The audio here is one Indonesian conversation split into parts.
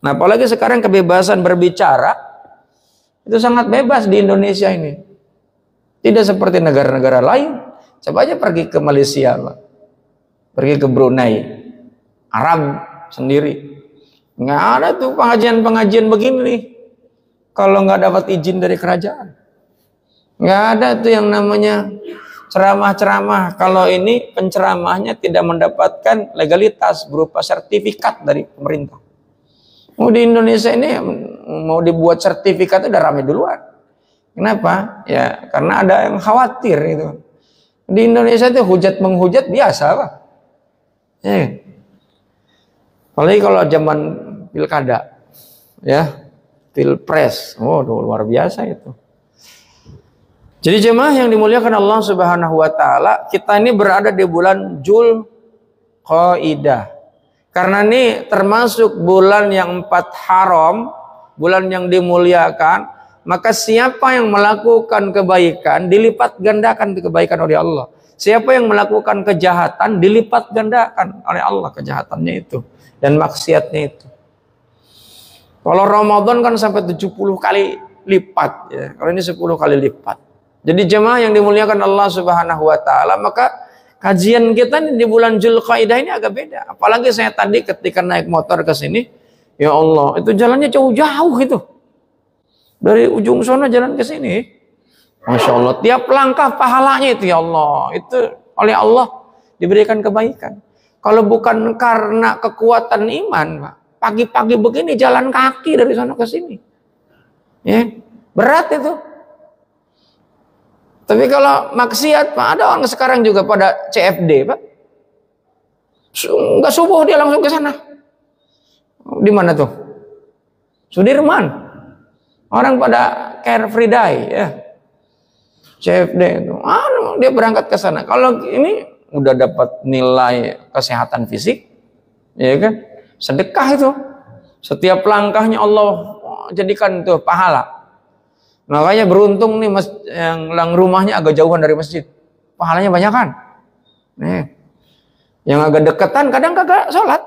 Nah, apalagi sekarang kebebasan berbicara itu sangat bebas di Indonesia ini. Tidak seperti negara-negara lain. Coba aja pergi ke Malaysia, Pak. Pergi ke Brunei, Arab sendiri. Nggak ada tuh pengajian-pengajian begini nih. Kalau nggak dapat izin dari kerajaan. Nggak ada tuh yang namanya ceramah-ceramah. Kalau ini penceramahnya tidak mendapatkan legalitas berupa sertifikat dari pemerintah. Mau di Indonesia ini mau dibuat sertifikat udah ramai duluan. Kenapa? Ya karena ada yang khawatir gitu. Di Indonesia itu hujat menghujat biasa, Pak. Apalagi kalau zaman pilkada, ya pilpres, luar biasa itu. Jadi jemaah yang dimuliakan Allah Subhanahu Wa Taala, kita ini berada di bulan Dzulqa'dah. Karena ini termasuk bulan yang 4 haram, bulan yang dimuliakan, maka siapa yang melakukan kebaikan dilipat gandakan kebaikan oleh Allah. Siapa yang melakukan kejahatan dilipat gandakan oleh Allah kejahatannya itu dan maksiatnya itu. Kalau Ramadan kan sampai 70 kali lipat ya. Kalau ini 10 kali lipat. Jadi jemaah yang dimuliakan Allah Subhanahu Wa Taala, maka kajian kita di bulan Dzulqa'dah ini agak beda. Apalagi saya tadi ketika naik motor ke sini, ya Allah, itu jalannya jauh-jauh itu. Dari ujung sana jalan ke sini. Masya Allah, tiap langkah pahalanya itu ya Allah. Itu oleh Allah diberikan kebaikan. Kalau bukan karena kekuatan iman, Pak, pagi-pagi begini jalan kaki dari sana ke sini. Ya, berat itu. Tapi kalau maksiat, Pak, ada orang sekarang juga pada CFD, Pak. Enggak subuh dia langsung ke sana. Di mana tuh? Sudirman. Orang pada Carefree Day, ya. CFD itu. Dia berangkat ke sana. Kalau ini udah dapat nilai kesehatan fisik, ya kan? Sedekah itu. Setiap langkahnya Allah jadikan itu pahala. Makanya beruntung nih yang rumahnya agak jauhan dari masjid. Pahalanya banyak kan? Nih. Yang agak deketan kadang kagak sholat.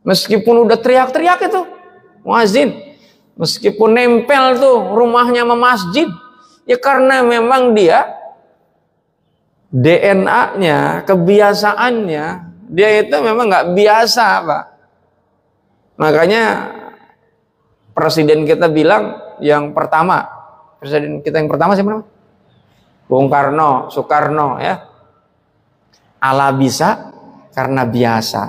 Meskipun udah teriak-teriak itu muazin. Meskipun nempel tuh rumahnya sama masjid. Ya karena memang dia DNA-nya, kebiasaannya, dia itu memang nggak biasa, Pak. Makanya presiden kita bilang yang pertama, presiden kita yang pertama siapa namanya? Bung Karno, Soekarno, ya. Allah bisa karena biasa,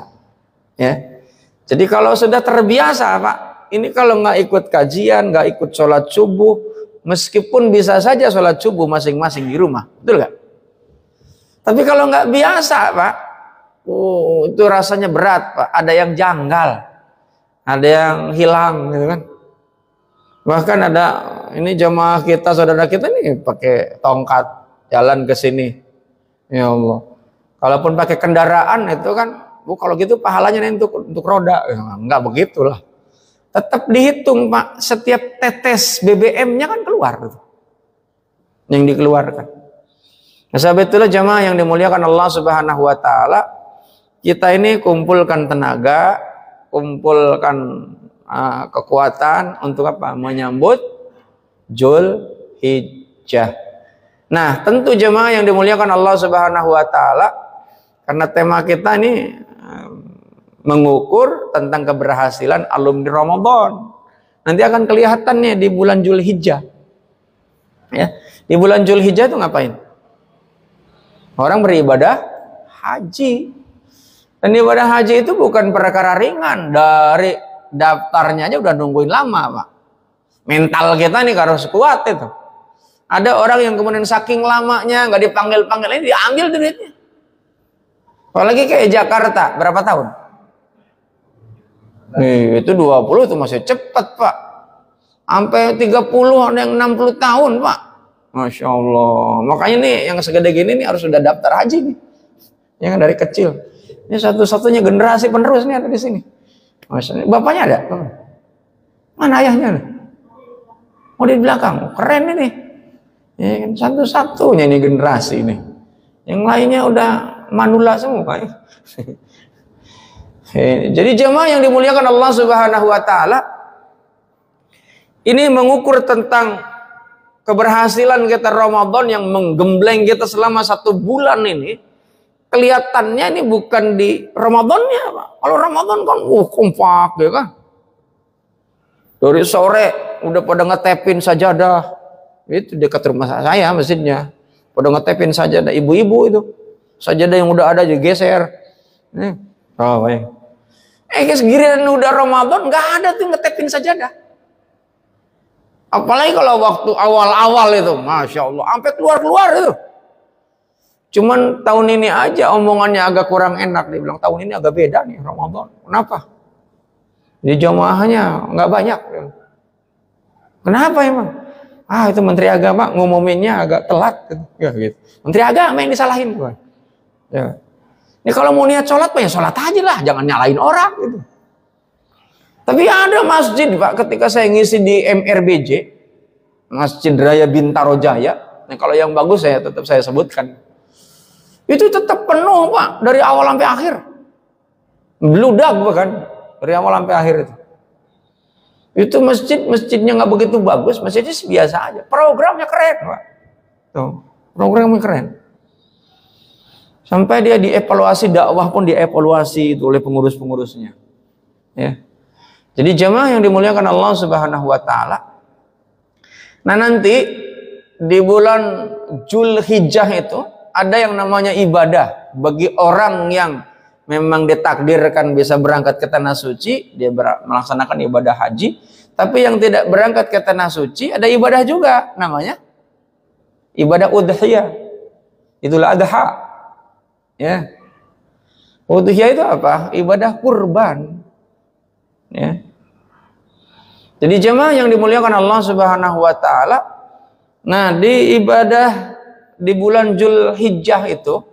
ya. Jadi kalau sudah terbiasa, Pak, ini kalau nggak ikut kajian, nggak ikut sholat subuh, meskipun bisa saja sholat subuh masing-masing di rumah, betul nggak? Tapi kalau nggak biasa, Pak, itu rasanya berat, Pak. Ada yang janggal, ada yang hilang, gitu kan? Bahkan ada ini jamaah kita, saudara kita nih pakai tongkat jalan ke sini, ya Allah. Kalaupun pakai kendaraan itu kan, kalau gitu pahalanya nih untuk roda, ya, nggak begitulah. Tetap dihitung, Pak, setiap tetes BBM-nya kan keluar gitu. Yang dikeluarkan. Nah, sahabat itulah jamaah yang dimuliakan Allah Subhanahu Wa Taala. Kita ini kumpulkan tenaga, kumpulkan kekuatan untuk apa? Menyambut Dzulhijjah. Nah, tentu jemaah yang dimuliakan Allah Subhanahu Wa Taala, karena tema kita ini mengukur tentang keberhasilan alumni Ramadan. Nanti akan kelihatannya di bulan Dzulhijjah. Ya, di bulan Dzulhijjah itu ngapain? Orang beribadah haji. Dan ibadah haji itu bukan perkara ringan. Dari daftarnya aja udah nungguin lama, Pak. Mental kita nih harus kuat itu. Ada orang yang kemudian saking lamanya nggak dipanggil-panggil, ini diambil duitnya. Apalagi kayak Jakarta, berapa tahun? Nih, itu 20 itu masih cepat, Pak. Sampai 30, ada yang 60 tahun, Pak. Masya Allah. Makanya nih yang segede gini nih harus sudah daftar haji nih. Yang dari kecil. Ini satu-satunya generasi penerus nih ada di sini. Masya Allah. Bapaknya ada? Mana ayahnya? Oh, di belakang. Keren ini. Ya, satu-satunya ini generasi ini. Yang lainnya udah manula semua, Pak. Jadi jemaah yang dimuliakan Allah Subhanahu wa taala, ini mengukur tentang keberhasilan kita Ramadan yang menggembleng kita selama 1 bulan ini. Kelihatannya ini bukan di Ramadannya, Pak. Kalau Ramadan kan kompak ya kan. Dari sore udah pada ngetepin sajadah. Itu dekat rumah saya masjidnya. Pada ngetepin sajadah, ibu-ibu itu. Sajadah yang udah ada juga geser. Oh, baik. Giliran udah Ramadan nggak ada tuh ngetepin sajadah. Apalagi kalau waktu awal-awal itu, Masya Allah, sampai keluar-keluar itu. Cuman tahun ini aja omongannya agak kurang enak. Dia bilang, tahun ini agak beda nih Ramadan. Kenapa? Di jamaahnya nggak banyak. Kenapa emang? Itu Menteri Agama ngumuminnya agak telat. Ya, gitu. Menteri Agama yang disalahin. Ya. Ini kalau mau niat sholat, ya sholat aja lah. Jangan nyalain orang. Gitu. Tapi ada masjid, Pak, ketika saya ngisi di MRBJ, Masjid Raya Bintaro Jaya. Nah, kalau yang bagus tetap saya sebutkan. Itu tetap penuh, Pak, dari awal sampai akhir. Bludak bukan? Dari awal sampai akhir itu. Itu masjidnya nggak begitu bagus, masjidnya biasa aja. Programnya keren, Pak. Tuh, programnya keren. Sampai dia dievaluasi, dakwah pun dievaluasi itu oleh pengurus-pengurusnya. Ya. Jadi jemaah yang dimuliakan Allah Subhanahu wa taala. Nah, nanti di bulan Zulhijjah itu ada yang namanya ibadah bagi orang yang memang ditakdirkan bisa berangkat ke tanah suci, dia melaksanakan ibadah haji. Tapi yang tidak berangkat ke tanah suci ada ibadah juga, namanya ibadah udhiyah. Itulah adha. Ya. Udhiyah itu apa? Ibadah kurban. Ya. Jadi jemaah yang dimuliakan Allah Subhanahu wa taala, nah di ibadah di bulan Zulhijjah itu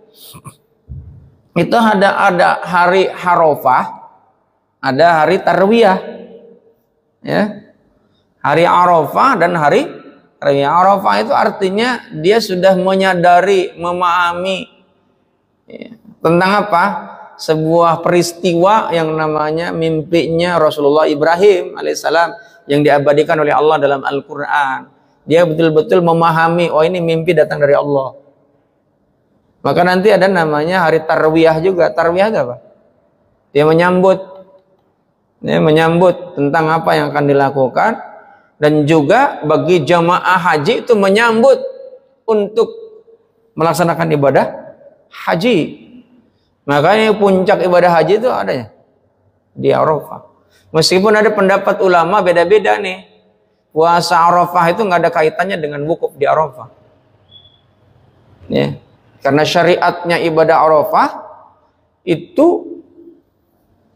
ada hari Arafah, ada hari Tarwiyah. Ya. Hari Arafah dan hari Tarwiyah. Arafah itu artinya dia sudah menyadari, memahami tentang apa? Sebuah peristiwa yang namanya mimpinya Rasulullah Ibrahim alaihissalam yang diabadikan oleh Allah dalam Al-Quran. Dia betul-betul memahami, oh ini mimpi datang dari Allah. Maka nanti ada namanya hari Tarwiyah juga. Tarwiyah itu apa? Dia menyambut tentang apa yang akan dilakukan. Dan juga bagi jamaah haji itu menyambut untuk melaksanakan ibadah haji. Makanya puncak ibadah haji itu adanya di Arafah. Meskipun ada pendapat ulama beda-beda nih. Puasa Arafah itu nggak ada kaitannya dengan wukuf di Arafah. Ya. Karena syariatnya ibadah Arafah itu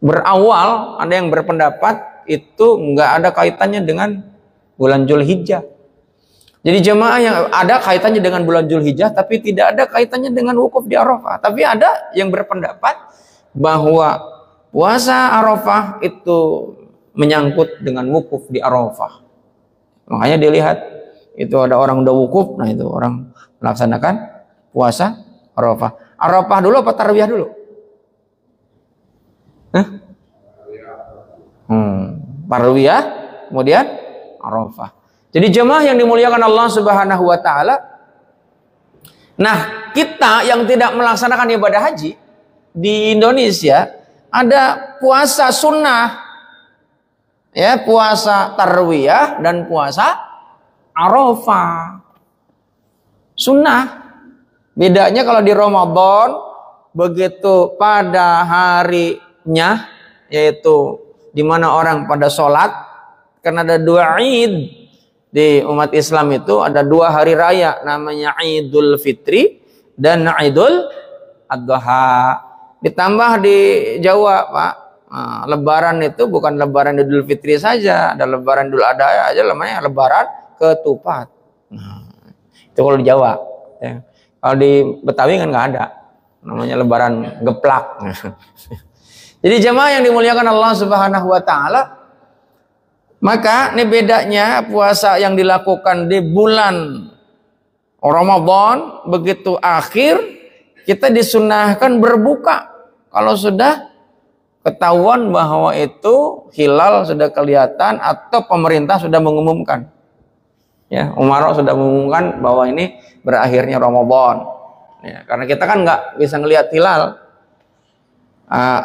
berawal, ada yang berpendapat itu nggak ada kaitannya dengan bulan Zulhijjah. Jadi jemaah yang ada kaitannya dengan bulan Zulhijjah, tapi tidak ada kaitannya dengan wukuf di Arafah. Tapi ada yang berpendapat bahwa puasa Arafah itu menyangkut dengan wukuf di Arafah. Makanya dilihat itu ada orang udah wukuf, nah itu orang melaksanakan puasa Arafah. Arafah dulu apa Tarwiyah dulu? Tarwiyah, kemudian Arafah. Jadi jemaah yang dimuliakan Allah Subhanahu wa taala. Nah, kita yang tidak melaksanakan ibadah haji di Indonesia ada puasa sunnah. Ya, puasa Tarwiyah dan puasa Arafah. Sunnah. Bedanya kalau di Ramadan begitu pada harinya, yaitu di mana orang pada sholat, karena ada 2 Id. Di umat Islam itu ada 2 hari raya, namanya Idul Fitri dan Idul Adha. Ditambah di Jawa, Pak, Lebaran itu bukan Lebaran Idul Fitri saja, ada Lebaran Idul Adha aja, namanya Lebaran Ketupat. Itu kalau di Jawa. Ya. Kalau di Betawi kan nggak ada, namanya Lebaran Geplak. Jadi jemaah yang dimuliakan Allah Subhanahu wa taala, maka ini bedanya puasa yang dilakukan di bulan Ramadan, begitu akhir kita disunahkan berbuka kalau sudah ketahuan bahwa itu hilal sudah kelihatan atau pemerintah sudah mengumumkan. Ya, Umar sudah mengumumkan bahwa ini berakhirnya Ramadan. Ya, karena kita kan nggak bisa ngelihat hilal.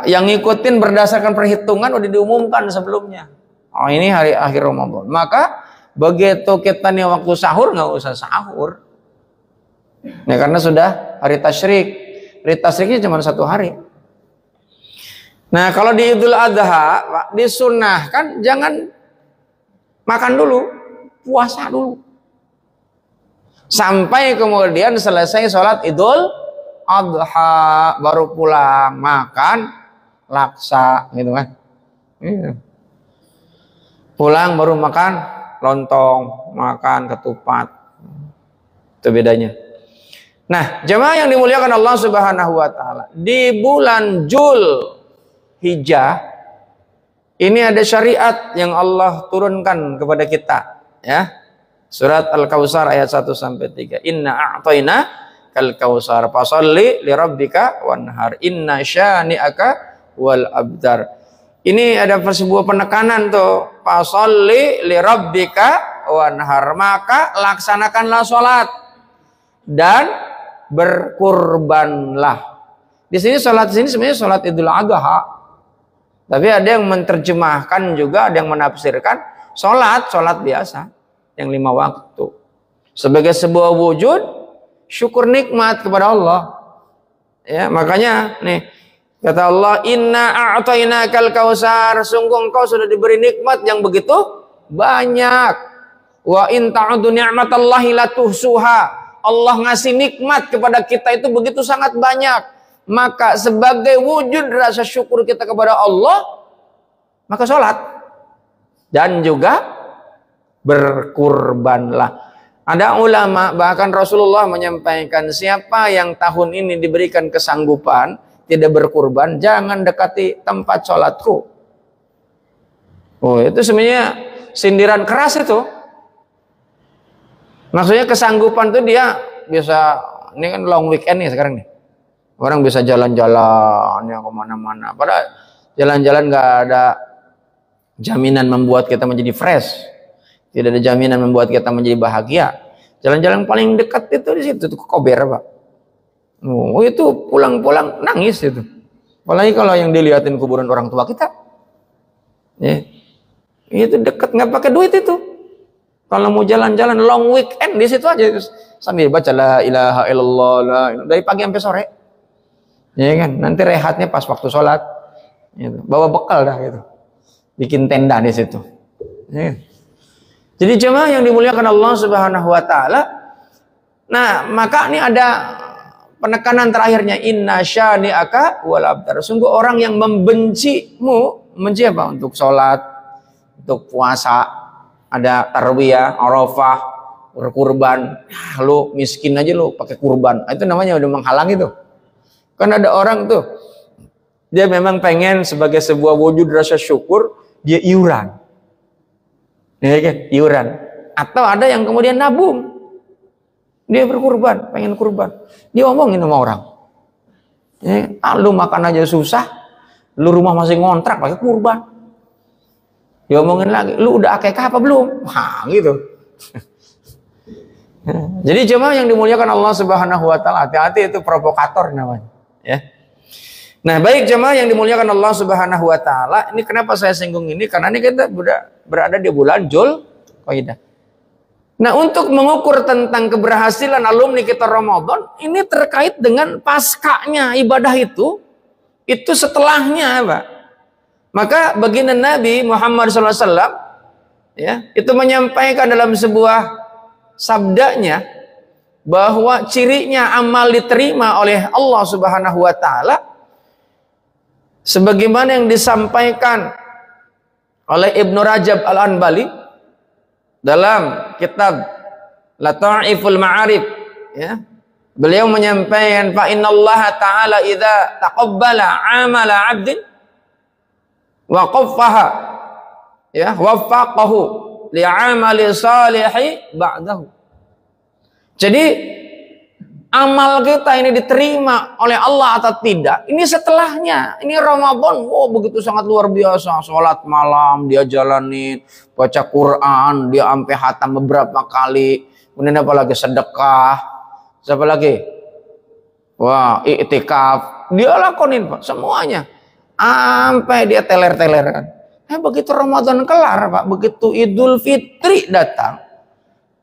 Yang ngikutin berdasarkan perhitungan udah diumumkan sebelumnya. Oh, ini hari akhir Ramadan. Maka begitu kita nih waktu sahur nggak usah sahur. Ya, karena sudah hari tasyrik. Hari tasyriknya cuma 1 hari. Nah, kalau di Idul Adha, Pak, disunnahkan jangan makan dulu, puasa dulu. Sampai kemudian selesai sholat Idul Adha, baru pulang makan laksa, gitu kan? Gitu. Pulang baru makan lontong, makan ketupat. Itu bedanya. Nah, jemaah yang dimuliakan Allah Subhanahu wa taala, di bulan Jul Hijjah ini ada syariat yang Allah turunkan kepada kita, ya. Surat Al-Kautsar ayat 1 sampai 3. Inna a'tayna kal kautsar fasholli li rabbika wanhar inna syani'aka wal abdar. Ini ada sebuah penekanan tuh, fasholli li rabbika wanhar, maka laksanakanlah salat dan berkurbanlah. Di sini salat sebenarnya salat Idul Adha. Tapi ada yang menerjemahkan juga, ada yang menafsirkan salat biasa yang 5 waktu sebagai sebuah wujud syukur nikmat kepada Allah. Ya, makanya nih kata Allah, inna a'tainakal kautsar, sungguh engkau sudah diberi nikmat yang begitu banyak. Wa in ta'udu ni'matallahi la tuhsuha. Allah ngasih nikmat kepada kita itu begitu sangat banyak. Maka sebagai wujud rasa syukur kita kepada Allah, maka sholat dan juga berkurbanlah. Ada ulama, bahkan Rasulullah menyampaikan, siapa yang tahun ini diberikan kesanggupan tidak berkurban, jangan dekati tempat sholatku. Oh, itu sebenarnya sindiran keras itu. Maksudnya kesanggupan itu dia bisa, ini kan long weekend nih sekarang nih. Orang bisa jalan-jalan ya kemana-mana. Padahal jalan-jalan nggak ada jaminan membuat kita menjadi fresh. Tidak ada jaminan membuat kita menjadi bahagia. Jalan-jalan paling dekat itu di situ, ke Kober, Pak. Oh, itu pulang-pulang nangis itu. Apalagi kalau yang dilihatin kuburan orang tua kita. Ya. Itu dekat, nggak pakai duit itu. Kalau mau jalan-jalan long weekend di situ aja sambil baca la ilaha illallah la ilaha, dari pagi sampai sore. Ya kan? Nanti rehatnya pas waktu sholat. Gitu. Bawa bekal dah gitu. Bikin tenda di situ. Ya kan? Jadi jemaah yang dimuliakan Allah Subhanahu wa taala. Nah, maka ini ada penekanan terakhirnya, inna syani'aka wal abtar. Sungguh orang yang membencimu, membenci apa? Untuk sholat, untuk puasa, ada tarwiyah, arafah, berkurban. Lu miskin aja lu pakai kurban. Itu namanya udah menghalangi tuh. Kan ada orang tuh, dia memang pengen sebagai sebuah wujud rasa syukur, dia iuran. Ya kan? Iuran. Atau ada yang kemudian nabung. Dia berkurban, pengen kurban. Dia omongin sama orang. Ya, lu makan aja susah, lu rumah masih ngontrak pakai kurban. Dia omongin lagi, lu udah akikah apa belum? Nah, gitu. Jadi jemaah yang dimuliakan Allah Subhanahu wa taala, hati-hati itu provokator namanya, ya. Nah, baik jemaah yang dimuliakan Allah Subhanahu wa taala, ini kenapa saya singgung ini? Karena ini kita berada di bulan Jul Qaidah. Nah, untuk mengukur tentang keberhasilan alumni kita Ramadan, ini terkait dengan paskanya ibadah itu setelahnya, Pak. Maka baginda Nabi Muhammad SAW, ya, itu menyampaikan dalam sebuah sabdanya bahwa cirinya amal diterima oleh Allah Subhanahu wa taala sebagaimana yang disampaikan oleh Ibnu Rajab Al-Anbali dalam kitab Lata'iful Ma'arif, ya. Beliau menyampaikan fa innallaha ta'ala idza taqabbala 'amala 'abdin wa qaffaha, ya, waffaqahu li'amali salihi ba'dahu. Jadi amal kita ini diterima oleh Allah atau tidak, ini setelahnya. Ini Ramadan, begitu sangat luar biasa. Sholat malam dia jalanin, baca Quran dia sampai hatam beberapa kali. Kemudian apa lagi? Sedekah. Siapa lagi? Wah, iktikaf. Dia lakonin Pak, semuanya. Sampai dia teler-teler kan. Begitu Ramadan kelar Pak, begitu Idul Fitri datang,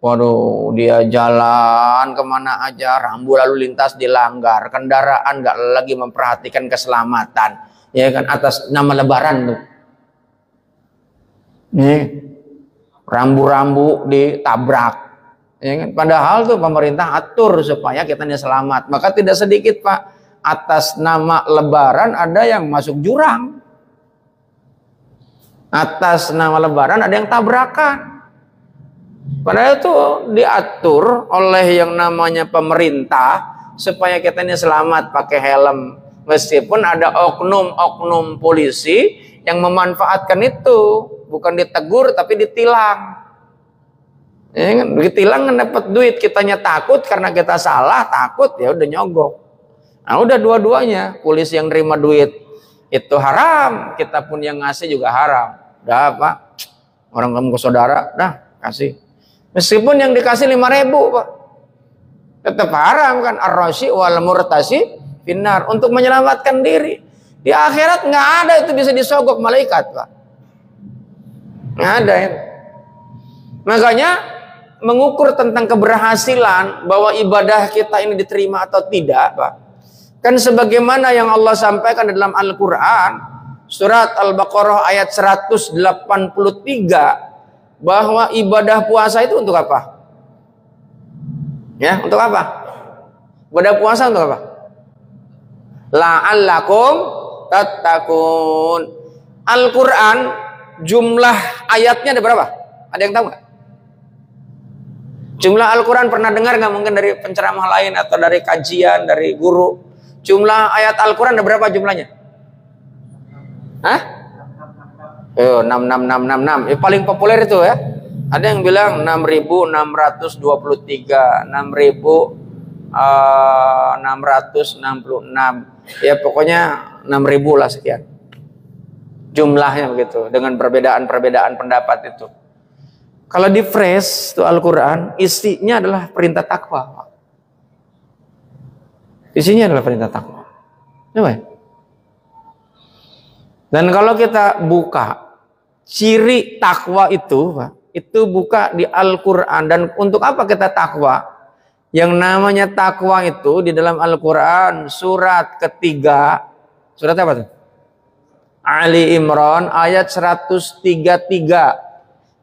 waduh, dia jalan kemana aja, rambu lalu lintas dilanggar, kendaraan nggak lagi memperhatikan keselamatan, ya kan, atas nama Lebaran tuh. Nih, rambu-rambu ditabrak, ya kan. Padahal tuh pemerintah atur supaya kita ini selamat. Maka tidak sedikit Pak, atas nama Lebaran ada yang masuk jurang, atas nama Lebaran ada yang tabrakan. Padahal itu diatur oleh yang namanya pemerintah supaya kita ini selamat pakai helm. Meskipun ada oknum-oknum polisi yang memanfaatkan itu, bukan ditegur tapi ditilang. Ya kan? Ditilang kan dapat duit, kitanya takut karena kita salah, takut ya udah nyogok. Nah udah dua-duanya, polisi yang terima duit itu haram, kita pun yang ngasih juga haram. Dah Pak, orang kamu ke saudara, dah kasih. Meskipun yang dikasih 5.000 Pak, tetap haram kan. Ar-rashi wal murtasi finnar, untuk menyelamatkan diri. Di akhirat nggak ada itu bisa disogok malaikat Pak, nggak ada ya. Makanya mengukur tentang keberhasilan bahwa ibadah kita ini diterima atau tidak Pak, kan sebagaimana yang Allah sampaikan dalam Al-Quran surat Al-Baqarah ayat 183, bahwa ibadah puasa itu untuk apa? Ya, untuk apa? Ibadah puasa untuk apa? La'allakum tattaqun. Al-Quran jumlah ayatnya ada berapa? Ada yang tahu nggak? Jumlah Al-Quran pernah dengar nggak? Mungkin dari penceramah lain atau dari kajian, dari guru. Jumlah ayat Al-Quran ada berapa jumlahnya? Hah? 6666. Paling populer itu ya. Ada yang bilang 6623, 6666. Ya pokoknya 6000 lah sekian. Jumlahnya begitu, dengan perbedaan-perbedaan pendapat itu. Kalau di fresh itu Al-Quran, isinya adalah perintah takwa. Isinya adalah perintah takwa. Coba ya. Dan kalau kita buka ciri takwa itu, Pak, itu buka di Al-Quran. Dan untuk apa kita takwa? Yang namanya takwa itu di dalam Al-Quran surat ketiga, surat apa tuh? Ali Imran ayat 133.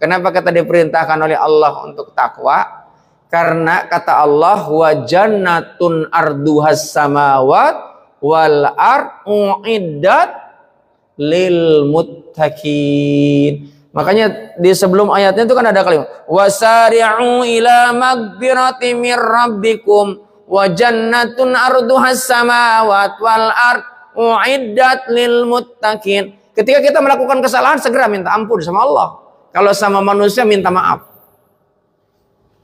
Kenapa kita diperintahkan oleh Allah untuk takwa? Karena kata Allah, wa jannatun arduhas samawat wal uiddat lil muttaqin. Makanya di sebelum ayatnya itu kan ada kalimat wasari'u ila magfirati mir rabbikum wa jannatun arduhas samawat wal uiddat lil muttaqin. Ketika kita melakukan kesalahan segera minta ampun sama Allah. Kalau sama manusia minta maaf.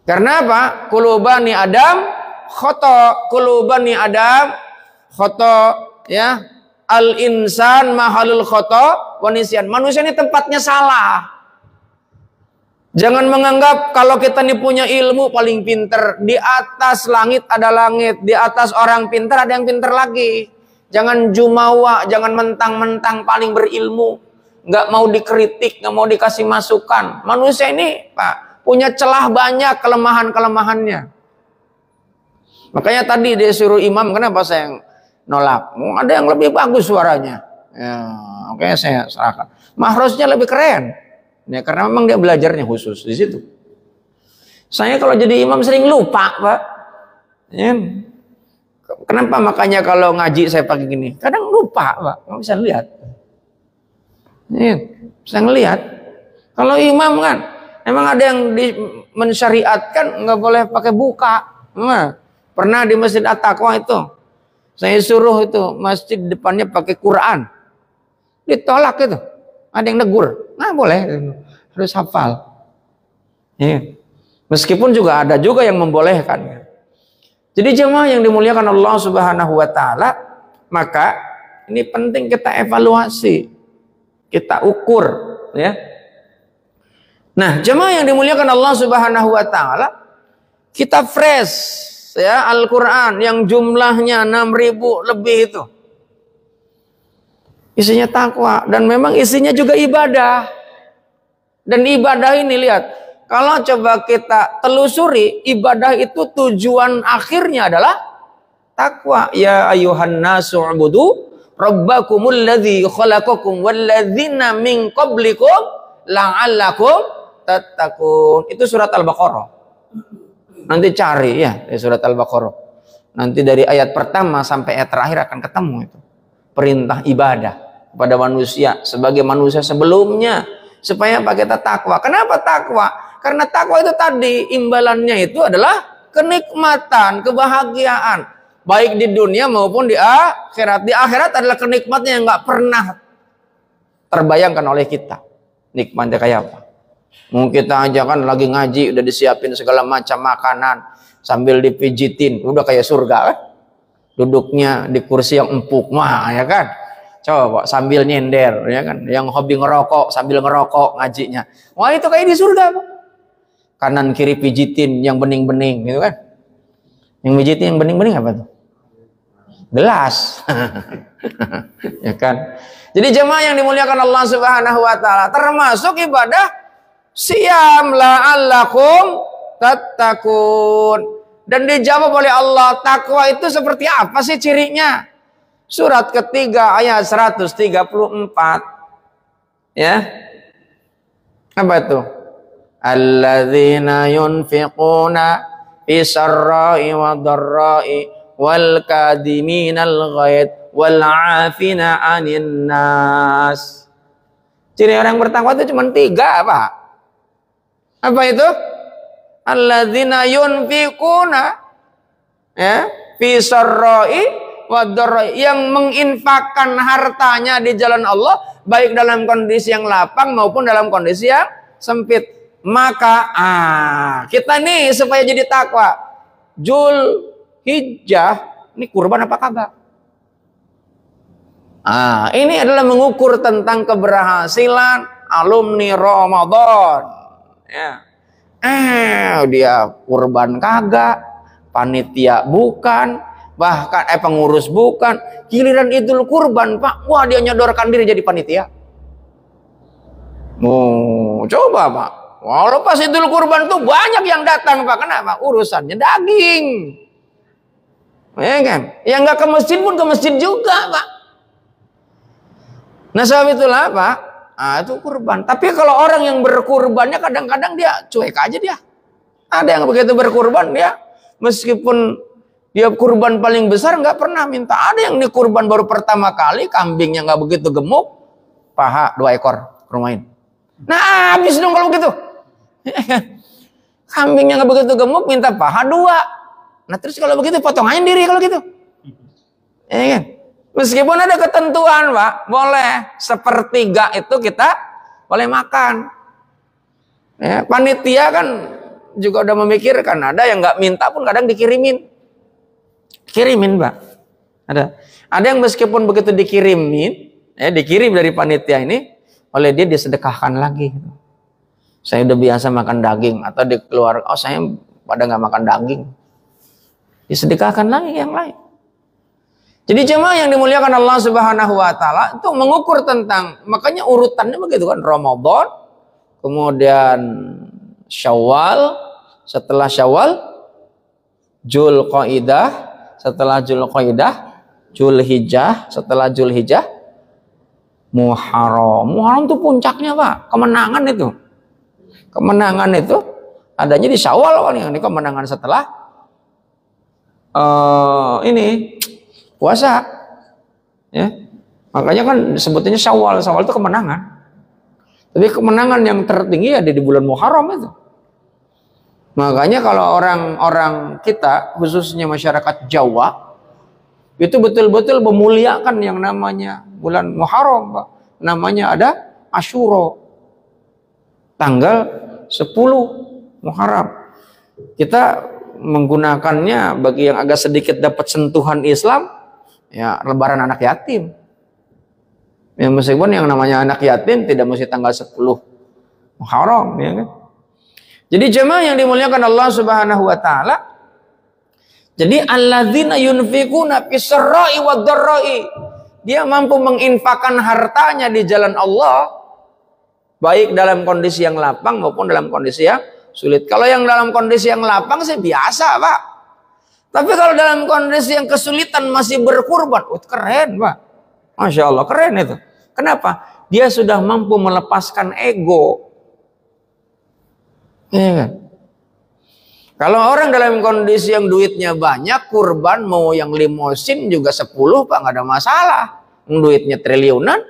Karena apa? Kulubani Adam khoto, kulubani Adam khoto, ya. Al-insan mahalul khoto wanisyan. Manusia ini tempatnya salah. Jangan menganggap kalau kita ini punya ilmu paling pinter. Di atas langit ada langit. Di atas orang pinter ada yang pinter lagi. Jangan jumawa, jangan mentang-mentang paling berilmu. Nggak mau dikritik, nggak mau dikasih masukan. Manusia ini Pak, punya celah banyak kelemahan-kelemahannya. Makanya tadi dia suruh imam, kenapa saya nolak? Ada yang lebih bagus suaranya. Ya, oke, saya serahkan. Mahrosnya lebih keren. Ya, karena memang dia belajarnya khusus di situ. Saya kalau jadi imam sering lupa, Pak. Ya. Kenapa makanya kalau ngaji saya pakai gini? Kadang lupa, Pak. Nggak bisa lihat. Ya, bisa ngelihat. Kalau imam kan, emang ada yang mensyariatkan nggak boleh pakai buka. Nah, pernah di Masjid At-Taqwa itu, saya suruh itu masjid depannya pakai Quran, ditolak itu. Ada yang negur, nggak boleh, harus hafal. Ya. Meskipun juga ada juga yang membolehkan. Jadi jemaah yang dimuliakan Allah Subhanahu wa taala, maka ini penting kita evaluasi, kita ukur, ya. Nah, jemaah yang dimuliakan Allah Subhanahu wa taala, kita fresh ya Al-Qur'an yang jumlahnya 6.000 lebih itu. Isinya takwa dan memang isinya juga ibadah. Dan ibadah ini lihat, kalau coba kita telusuri, ibadah itu tujuan akhirnya adalah takwa. Ya ayuhan nasu ubudu rabbakumul ladzi khalaqakum walladzina min qablikum la'allakum tattaqun. Itu surat Al-Baqarah. Nanti cari ya di surat Al-Baqarah. Nanti dari ayat pertama sampai ayat terakhir akan ketemu itu. Perintah ibadah kepada manusia sebagai manusia sebelumnya supaya kita takwa. Kenapa takwa? Karena takwa itu tadi imbalannya itu adalah kenikmatan, kebahagiaan, baik di dunia maupun di akhirat. Di akhirat adalah kenikmatan yang nggak pernah terbayangkan oleh kita. Nikmatnya kayak apa? Mungkin kita aja kan lagi ngaji udah disiapin segala macam makanan sambil dipijitin, udah kayak surga kan? Duduknya di kursi yang empuk mah ya kan? Coba sambil nyender ya kan, yang hobi ngerokok sambil ngerokok ngajinya. Wah itu kayak di surga Pak. Kanan kiri pijitin yang bening-bening gitu kan. Yang pijitin yang bening-bening apa tuh? Gelas. Ya kan. Jadi jemaah yang dimuliakan Allah Subhanahu wa taala, termasuk ibadah siyam la'allakum tattaqun. Dan dijawab oleh Allah, takwa itu seperti apa sih cirinya? Surat ketiga ayat 134. Ya. Apa itu? Alladzina yunfiquna fi sarra'i wa dharra'i wal kadhiminal ghaidh wal 'afina 'anil nas. Ciri orang bertakwa itu cuma 3, Pak. Apa itu? Alladzina yunfiquna ya fi sarra'i yang menginfakkan hartanya di jalan Allah baik dalam kondisi yang lapang maupun dalam kondisi yang sempit. Maka kita nih supaya jadi takwa, Zulhijjah ini kurban apa kagak? Ini adalah mengukur tentang keberhasilan alumni Ramadan. Ya. Dia kurban kagak, panitia bukan, bahkan pengurus bukan, giliran Idul Kurban Pak, wah dia nyodorkan diri jadi panitia. Coba Pak, walau pas Idul Kurban tuh banyak yang datang Pak, kenapa? Urusannya daging, ya kan? Yang nggak ke masjid pun ke masjid juga Pak. Nah sebab itulah Pak, itu kurban. Tapi kalau orang yang berkurbannya kadang-kadang dia cuek aja dia. Ada yang begitu berkurban dia, meskipun dia kurban paling besar nggak pernah minta. Ada yang dikurban baru pertama kali, kambingnya nggak begitu gemuk, paha 2 ekor rumahin. Nah habis dong kalau begitu. Kambingnya nggak begitu gemuk, minta paha 2. Nah terus kalau begitu potong aja diri kalau gitu. Ya kan? Meskipun ada ketentuan Pak, boleh 1/3 itu kita boleh makan. Ya, panitia kan juga udah memikirkan, ada yang nggak minta pun kadang dikirimin Pak. Ada yang meskipun begitu dikirimin, dikirim dari panitia ini, oleh dia disedekahkan lagi. Saya udah biasa makan daging, atau di keluarga, saya pada nggak makan daging, disedekahkan lagi yang lain. Jadi jemaah yang dimuliakan Allah Subhanahu wa taala itu mengukur tentang, makanya urutannya begitu kan, Ramadan, kemudian Syawal, setelah Syawal Dzulqa'dah, setelah Dzulqa'dah Dzulhijjah, setelah Dzulhijjah Muharram. Muharram itu puncaknya Pak, kemenangan itu. Kemenangan itu adanya di Syawal Pak, ini kemenangan setelah ini puasa, ya. Makanya kan sebetulnya Syawal itu kemenangan. Tapi kemenangan yang tertinggi ada di bulan Muharram itu. Makanya kalau orang-orang kita, khususnya masyarakat Jawa, itu betul-betul memuliakan yang namanya bulan Muharram, Pak. Namanya ada Asyura, tanggal 10 Muharram. Kita menggunakannya bagi yang agak sedikit dapat sentuhan Islam, ya lebaran anak yatim. Ya meskipun yang namanya anak yatim tidak mesti tanggal 10 Muharram, ya kan? Jadi jemaah yang dimuliakan Allah Subhanahu wa taala, jadi alladzina yunfikuna fis-sarra'i wad-dharra'i, dia mampu menginfakkan hartanya di jalan Allah baik dalam kondisi yang lapang maupun dalam kondisi yang sulit. Kalau yang dalam kondisi yang lapang sih biasa, Pak. Tapi kalau dalam kondisi yang kesulitan masih berkurban, keren, Pak. Masya Allah, keren itu. Kenapa? Dia sudah mampu melepaskan ego. Iya kan? Kalau orang dalam kondisi yang duitnya banyak, kurban mau yang limosin juga 10, Pak, nggak ada masalah. Duitnya triliunan.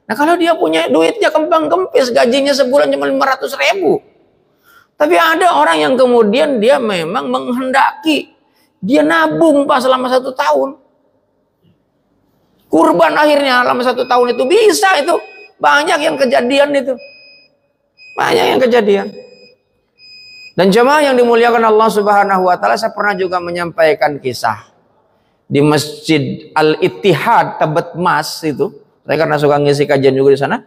Nah kalau dia punya duitnya kembang kempis, gajinya sebulan cuma 500.000. Tapi ada orang yang kemudian dia memang menghendaki, dia nabung, Pak, selama 1 tahun. Kurban akhirnya selama 1 tahun itu bisa itu. Banyak yang kejadian itu. Banyak yang kejadian. Dan jemaah yang dimuliakan Allah Subhanahu wa taala, saya pernah juga menyampaikan kisah di Masjid Al-Ittihad Tebet Mas itu. Saya karena suka ngisi kajian juga di sana.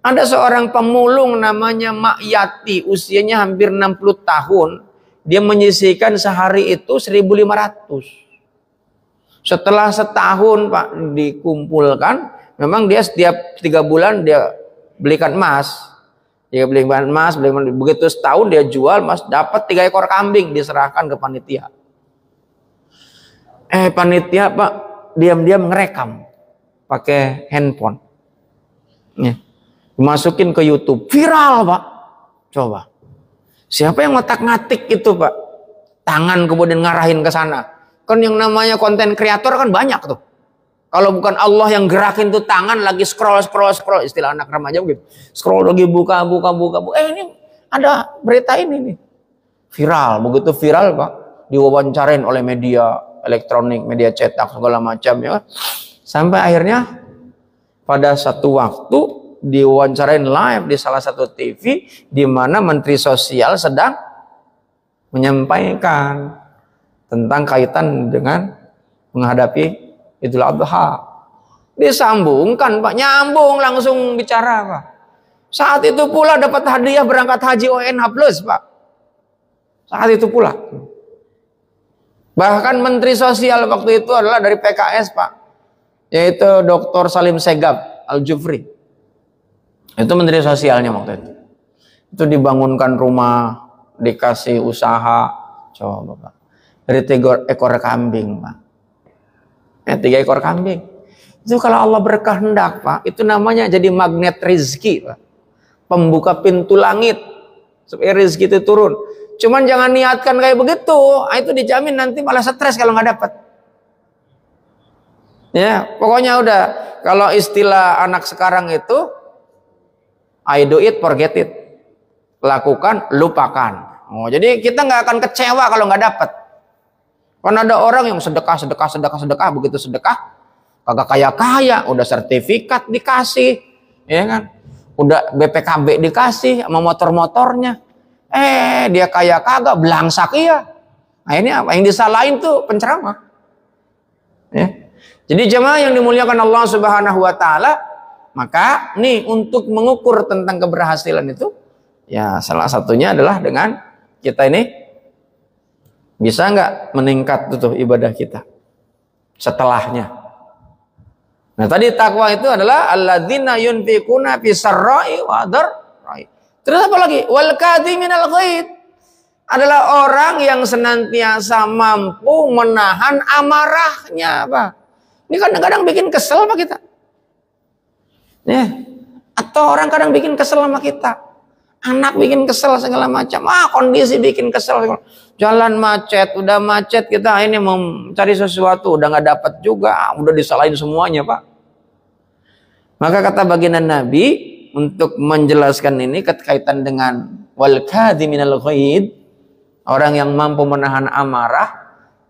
Ada seorang pemulung namanya Mak Yati, usianya hampir 60 tahun. Dia menyisihkan sehari itu 1.500. Setelah setahun, Pak, dikumpulkan, memang dia setiap 3 bulan dia belikan emas. Dia belikan emas, begitu setahun dia jual emas, dapat 3 ekor kambing, diserahkan ke panitia. Panitia, Pak, diam-diam ngerekam pakai handphone. Nih, dimasukin ke YouTube, viral, Pak. Coba. Siapa yang ngotak-ngatik itu, Pak? Tangan kemudian ngarahin ke sana. Kan yang namanya konten kreator kan banyak tuh. Kalau bukan Allah yang gerakin tuh tangan lagi scroll, istilah anak remaja begitu. Scroll lagi buka. Ini ada berita ini nih. Viral, begitu viral, Pak. Diwawancarain oleh media elektronik, media cetak segala macam, ya. Sampai akhirnya pada satu waktu diwawancarain live di salah satu TV di mana Menteri Sosial sedang menyampaikan tentang kaitan dengan menghadapi Idul Adha. Disambungkan, Pak, nyambung langsung bicara, Pak. Saat itu pula dapat hadiah berangkat haji ONH+, Pak. Saat itu pula. Bahkan Menteri Sosial waktu itu adalah dari PKS, Pak. Yaitu Dr. Salim Segaf Al-Jufri. Itu Menteri Sosialnya waktu itu. Itu dibangunkan rumah, dikasih usaha. Coba, Pak. Dari 3 ekor kambing, Pak. 3 ekor kambing. Itu kalau Allah berkehendak, Pak, itu namanya jadi magnet rezeki, Pak. Pembuka pintu langit supaya rezeki itu turun. Cuman jangan niatkan kayak begitu, itu dijamin nanti malah stres kalau nggak dapat. Ya, pokoknya udah, kalau istilah anak sekarang itu I do it, forget it. Lakukan, lupakan. Oh, jadi kita nggak akan kecewa kalau nggak dapat. Kan ada orang yang sedekah, begitu sedekah kagak kaya-kaya, udah sertifikat dikasih, ya kan? Udah BPKB dikasih sama motor-motornya. Dia kaya kagak, belangsak iya. Nah, ini apa yang disalahin tuh penceramah. Ya. Jadi jemaah yang dimuliakan Allah Subhanahu wa taala, maka nih untuk mengukur tentang keberhasilan itu, ya salah satunya adalah dengan kita ini bisa nggak meningkat tuh ibadah kita setelahnya. Nah tadi takwa itu adalah alladzina yunfikuna fisarra'i wa dharra'i. Terus apa lagi? Wal kadhiminal ghaid, adalah orang yang senantiasa mampu menahan amarahnya, Pak. Ini kadang-kadang bikin kesel Pak kita. Ya. Atau orang kadang bikin kesel sama kita. Anak bikin kesel segala macam. Kondisi bikin kesel. Jalan macet, udah macet kita ini mau cari sesuatu, udah nggak dapat juga, udah disalahin semuanya, Pak. Maka kata baginda Nabi untuk menjelaskan ini kaitan dengan wal kadhiminal ghaid, orang yang mampu menahan amarah,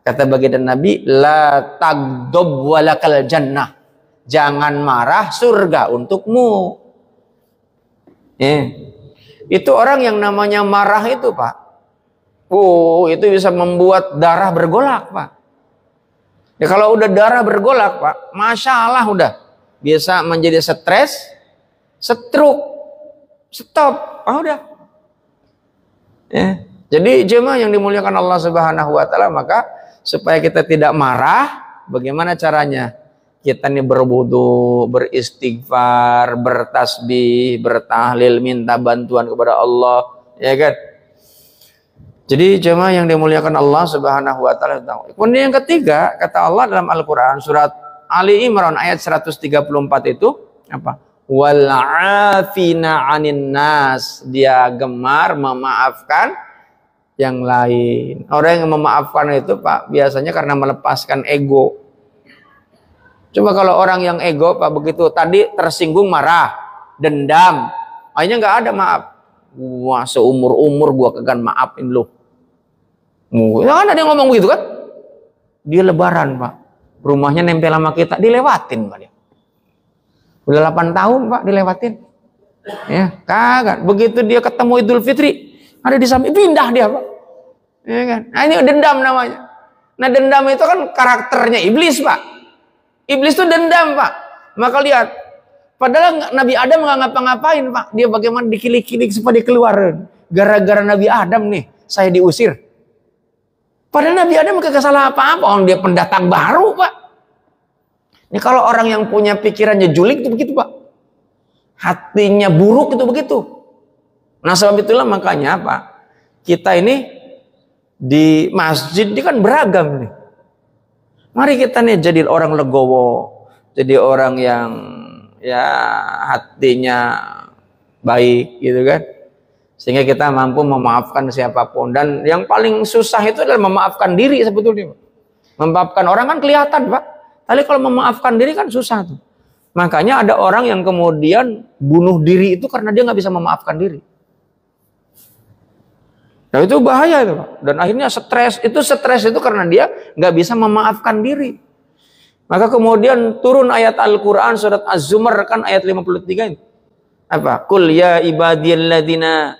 kata baginda Nabi, la tagdob walakal jannah. Jangan marah, surga untukmu. Itu orang yang namanya marah itu, Pak. Itu bisa membuat darah bergolak, Pak. Ya kalau udah darah bergolak, Pak, masalah udah. Bisa menjadi stres, stroke, stop. Udah. Ya. Jadi jemaah yang dimuliakan Allah Subhanahu wa taala, maka supaya kita tidak marah, bagaimana caranya? Kita ini berwudu, beristighfar, bertasbih, bertahlil, minta bantuan kepada Allah, ya kan? Jadi jemaah yang dimuliakan Allah Subhanahu wa taala. Kemudian yang ketiga, kata Allah dalam Al-Qur'an surat Ali Imran ayat 134 itu apa? Wal 'afina 'anin nas. Dia gemar memaafkan yang lain. Orang yang memaafkan itu, Pak, biasanya karena melepaskan ego. Coba kalau orang yang ego, Pak, begitu tadi tersinggung marah, dendam, akhirnya nggak ada maaf. Wah, seumur-umur gua kagak maafin lu. Ya kan ada yang ngomong begitu kan? Dia lebaran, Pak. Rumahnya nempel sama kita, dilewatin, Pak dia. Udah 8 tahun, Pak, dilewatin. Ya, kagak. Begitu dia ketemu Idul Fitri, ada di samping, pindah dia, Pak. Ya kan? Nah, ini dendam namanya. Nah, dendam itu kan karakternya iblis, Pak. Iblis itu dendam, Pak. Maka lihat, padahal Nabi Adam nggak ngapa-ngapain, Pak. Dia bagaimana dikilik-kilik supaya dikeluarin. Gara-gara Nabi Adam nih, saya diusir. Padahal Nabi Adam kagak salah apa-apa. Orang dia pendatang baru, Pak. Ini kalau orang yang punya pikirannya julik itu begitu, Pak. Hatinya buruk itu begitu. Nah, sebab itulah makanya, Pak, kita ini di masjid ini kan beragam nih. Mari kita nih jadi orang legowo, jadi orang yang ya hatinya baik gitu kan. Sehingga kita mampu memaafkan siapapun. Dan yang paling susah itu adalah memaafkan diri sebetulnya. Memaafkan orang kan kelihatan, Pak. Tapi kalau memaafkan diri kan susah tuh. Makanya ada orang yang kemudian bunuh diri itu karena dia nggak bisa memaafkan diri. Nah itu bahaya itu, Pak. Dan akhirnya stres itu karena dia nggak bisa memaafkan diri. Maka kemudian turun ayat Al-Quran surat Az-Zumar kan ayat 53 itu. Apa? Qul ya ibadiyalladzina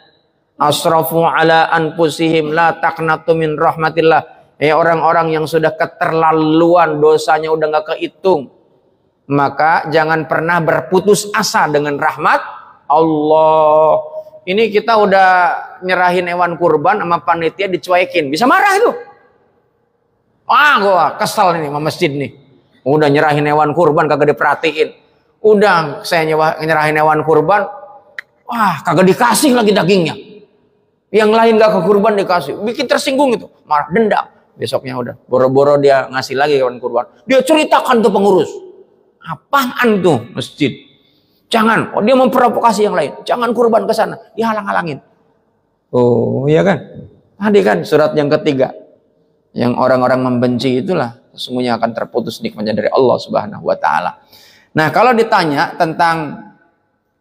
asrafu ala anfusihim la taqnatu min rahmatillah. Orang-orang yang sudah keterlaluan dosanya udah nggak kehitung, maka jangan pernah berputus asa dengan rahmat Allah. Ini kita udah nyerahin hewan kurban sama panitia dicuekin, bisa marah itu. Gua kesel nih sama masjid nih. Udah nyerahin hewan kurban kagak diperhatiin. Udah saya nyerahin hewan kurban, kagak dikasih lagi dagingnya. Yang lain gak ke kurban dikasih, bikin tersinggung itu, marah, dendam. Besoknya udah boro-boro dia ngasih lagi hewan kurban. Dia ceritakan tuh pengurus, apaan tuh masjid? Jangan, dia memprovokasi yang lain. Jangan kurban ke sana, dihalang-halangin. Oh, iya kan? Tadi kan surat yang ketiga. Yang orang-orang membenci itulah sesungguhnya akan terputus nikmatnya dari Allah Subhanahu wa taala. Nah, kalau ditanya tentang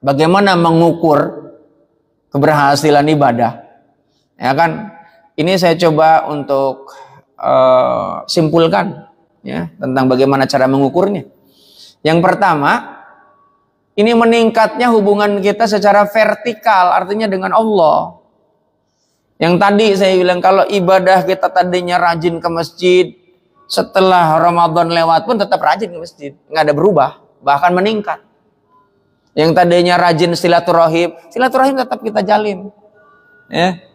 bagaimana mengukur keberhasilan ibadah, ya kan? Ini saya coba untuk simpulkan ya tentang bagaimana cara mengukurnya. Yang pertama, ini meningkatnya hubungan kita secara vertikal, artinya dengan Allah. Yang tadi saya bilang kalau ibadah kita tadinya rajin ke masjid, setelah Ramadan lewat pun tetap rajin ke masjid, nggak ada berubah, bahkan meningkat. Yang tadinya rajin silaturahim tetap kita jalin. Ya.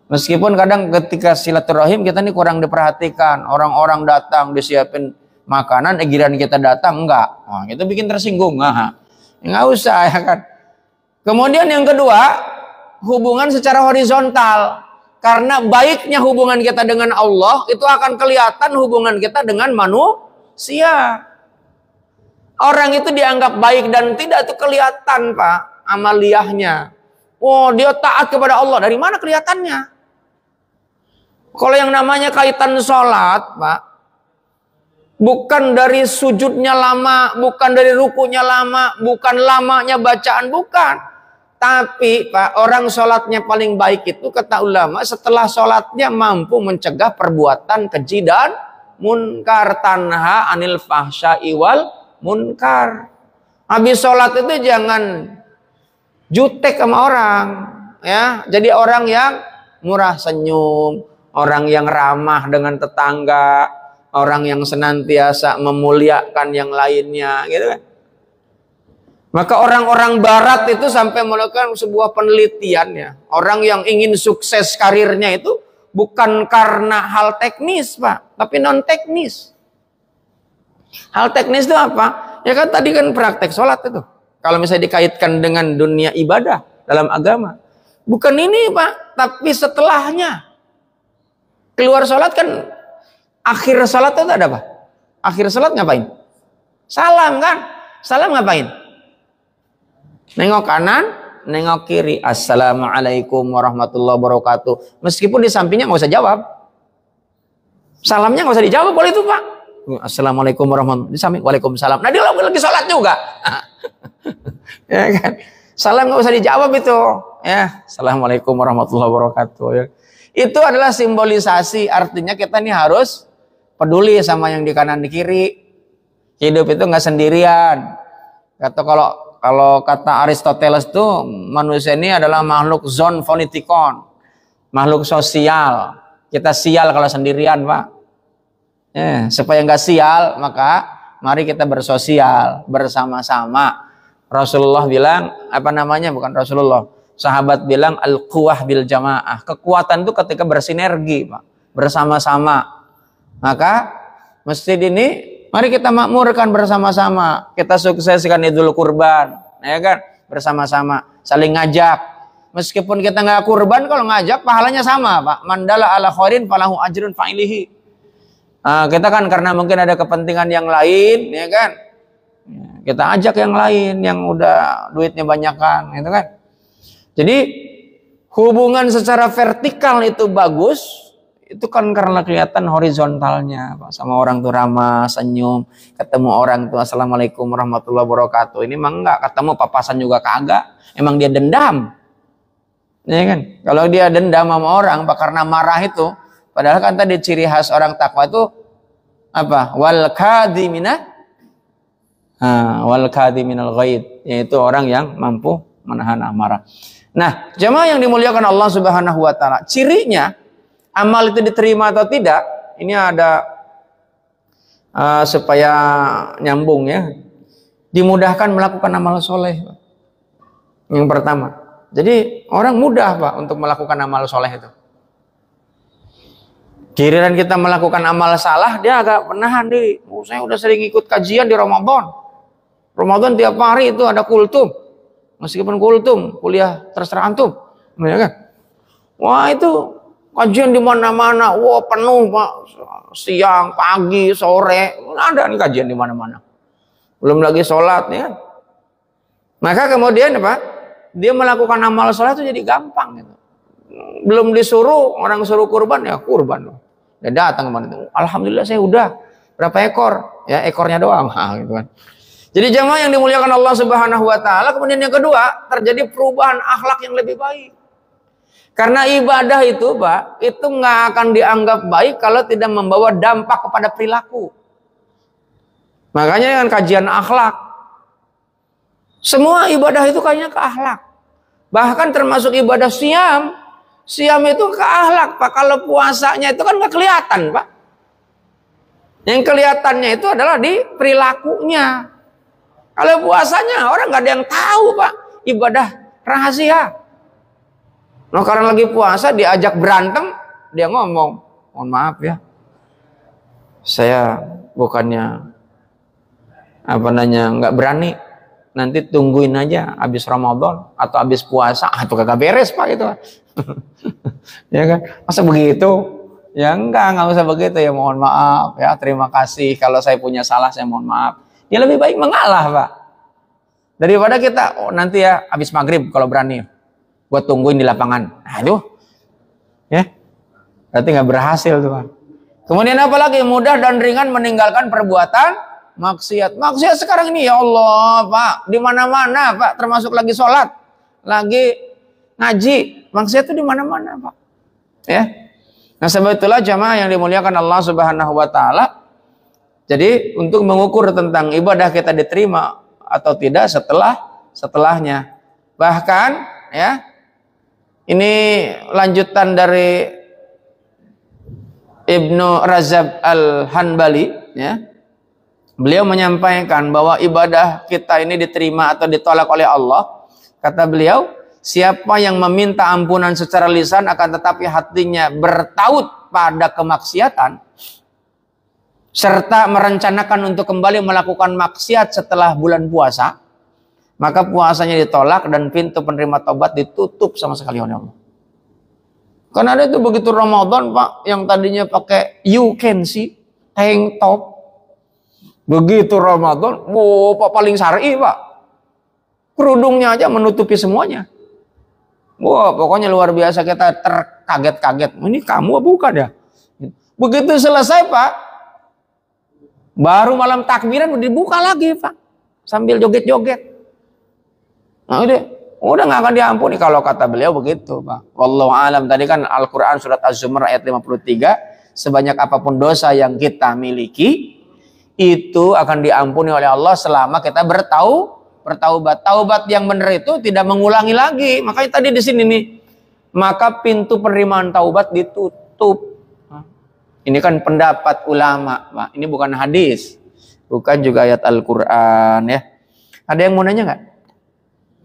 Meskipun kadang ketika silaturahim kita ini kurang diperhatikan, orang-orang datang disiapin makanan, giliran kita datang enggak. Itu bikin tersinggung. Nggak usah ya kan. Kemudian yang kedua, hubungan secara horizontal. Karena baiknya hubungan kita dengan Allah itu akan kelihatan hubungan kita dengan manusia. Orang itu dianggap baik dan tidak itu kelihatan, Pak, amaliyahnya. Dia taat kepada Allah. Dari mana kelihatannya? Kalau yang namanya kaitan sholat, Pak, bukan dari sujudnya lama, bukan dari rukunya lama, bukan lamanya bacaan, bukan. Tapi, Pak, orang sholatnya paling baik itu, kata ulama, setelah sholatnya mampu mencegah perbuatan keji dan munkar, tanha anil fahsya'i wal munkar. Habis sholat itu jangan jutek sama orang, ya. Jadi orang yang murah senyum, orang yang ramah dengan tetangga, orang yang senantiasa memuliakan yang lainnya, gitu kan. Maka orang-orang barat itu sampai melakukan sebuah penelitian ya. Orang yang ingin sukses karirnya itu bukan karena hal teknis, Pak, tapi non teknis. Hal teknis itu apa? Ya kan tadi kan praktek sholat itu. Kalau misalnya dikaitkan dengan dunia ibadah dalam agama. Bukan ini, Pak, tapi setelahnya. Keluar sholat kan, akhir sholat itu ada apa? Akhir sholat ngapain? Salam kan? Salam ngapain? Nengok kanan, nengok kiri. Assalamualaikum warahmatullahi wabarakatuh. Meskipun di sampingnya nggak usah jawab. Salamnya nggak usah dijawab, boleh itu, Pak. Assalamualaikum warahmatullahi wabarakatuh. Di samping, waalaikumsalam. Nah dia lagi sholat juga. Ya kan? Salam nggak usah dijawab itu. Ya, assalamualaikum warahmatullahi wabarakatuh. Ya. Itu adalah simbolisasi, artinya kita nih harus peduli sama yang di kanan di kiri. Hidup itu nggak sendirian. Kalau kata Aristoteles tuh manusia ini adalah makhluk zon fonetikon, makhluk sosial. Kita sial kalau sendirian, Pak. Supaya nggak sial, maka mari kita bersosial bersama-sama. Rasulullah bilang bukan Rasulullah. Sahabat bilang al-quwah bil jamaah. Kekuatan itu ketika bersinergi, Pak, bersama-sama. Maka masjid ini mari kita makmurkan bersama-sama. Kita sukseskan Idul Kurban, ya kan? Bersama-sama, saling ngajak. Meskipun kita nggak kurban, kalau ngajak pahalanya sama, Pak. Mandala ala khairin falahu ajrun fa'ilihi. Kita kan karena mungkin ada kepentingan yang lain, ya kan? Kita ajak yang lain yang udah duitnya banyakan, gitu kan? Jadi hubungan secara vertikal itu bagus, itu kan karena kelihatan horizontalnya, Pak. Sama orang tuh ramah, senyum, ketemu orang tuh assalamualaikum warahmatullahi wabarakatuh. Ini mah enggak, ketemu papasan juga kagak. Emang dia dendam, ya kan? Kalau dia dendam sama orang, Pak, karena marah itu, padahal kan tadi ciri khas orang takwa itu apa? Wal kadhiminal ghaid, yaitu orang yang mampu menahan amarah. Nah, jemaah yang dimuliakan Allah Subhanahu wa taala, cirinya amal itu diterima atau tidak, ini ada supaya nyambung ya. Dimudahkan melakukan amal soleh. Yang pertama. Jadi orang mudah, Pak, untuk melakukan amal soleh itu. Giliran kita melakukan amal salah, dia agak menahan diri. Saya udah sering ikut kajian di Ramadan. Ramadan tiap hari itu ada kultum. Meskipun kultum, kuliah terserah antum, ya kan? Wah itu kajian di mana-mana, wah penuh, Pak, siang, pagi, sore, ada nih kajian di mana-mana. Belum lagi sholat, ya kan? Maka kemudian apa? Dia melakukan amal sholat itu jadi gampang, gitu. Belum disuruh, orang suruh kurban, ya kurban. Dia datang kemana? Alhamdulillah saya udah berapa ekor? Ya ekornya doang, gitu kan. Jadi jamaah yang dimuliakan Allah Subhanahu wa taala, kemudian yang kedua, terjadi perubahan akhlak yang lebih baik. Karena ibadah itu, Pak, itu nggak akan dianggap baik kalau tidak membawa dampak kepada perilaku. Makanya dengan kajian akhlak, semua ibadah itu kayaknya ke akhlak. Bahkan termasuk ibadah siam. Siam itu ke akhlak, Pak. Kalau puasanya itu kan nggak kelihatan, Pak. Yang kelihatannya itu adalah di perilakunya. Kalau puasanya orang nggak ada yang tahu, Pak. Ibadah rahasia. Nah karena lagi puasa diajak berantem, dia ngomong, mohon maaf ya, saya bukannya nggak berani. Nanti tungguin aja habis Ramadan atau habis puasa, atau kagak beres, Pak, itu. Ya kan? Masa begitu? Ya enggak usah begitu, ya mohon maaf ya, terima kasih kalau saya punya salah, saya mohon maaf. Ya lebih baik mengalah, Pak, daripada kita nanti ya habis maghrib kalau berani gue tungguin di lapangan. Aduh, ya berarti nggak berhasil tuh, Pak. Kemudian apalagi mudah dan ringan meninggalkan perbuatan maksiat. Maksiat sekarang ini ya Allah, Pak, di mana-mana, Pak, termasuk lagi sholat, lagi ngaji, maksiat itu di mana-mana, Pak. Ya. Nah sebab itulah jamaah yang dimuliakan Allah Subhanahu wa taala. Jadi untuk mengukur tentang ibadah kita diterima atau tidak setelahnya. Bahkan ya, ini lanjutan dari Ibnu Rajab Al-Hanbali, ya, beliau menyampaikan bahwa ibadah kita ini diterima atau ditolak oleh Allah. Kata beliau, siapa yang meminta ampunan secara lisan akan tetapi hatinya bertaut pada kemaksiatan serta merencanakan untuk kembali melakukan maksiat setelah bulan puasa, maka puasanya ditolak dan pintu penerima taubat ditutup sama sekali oleh Allah. Karena ada itu begitu Ramadan, Pak, yang tadinya pakai you can see tank top, begitu Ramadan, Pak, paling syar'i, Pak, kerudungnya aja menutupi semuanya. Wah, pokoknya luar biasa, kita terkaget-kaget. Ini kamu bukan ya? Begitu selesai, Pak, baru malam takbiran dibuka lagi, Pak, sambil joget-joget. Nah, udah nggak akan diampuni kalau kata beliau begitu, Pak. Wallahu alam. Tadi kan Al-Quran surat Az-Zumar ayat 53, sebanyak apapun dosa yang kita miliki itu akan diampuni oleh Allah selama kita bertaubat. Taubat yang benar itu tidak mengulangi lagi. Makanya tadi di sini nih, maka pintu penerimaan taubat ditutup. Ini kan pendapat ulama, Pak. Ini bukan hadis, bukan juga ayat Al-Quran, ya. Ada yang mau nanya nggak?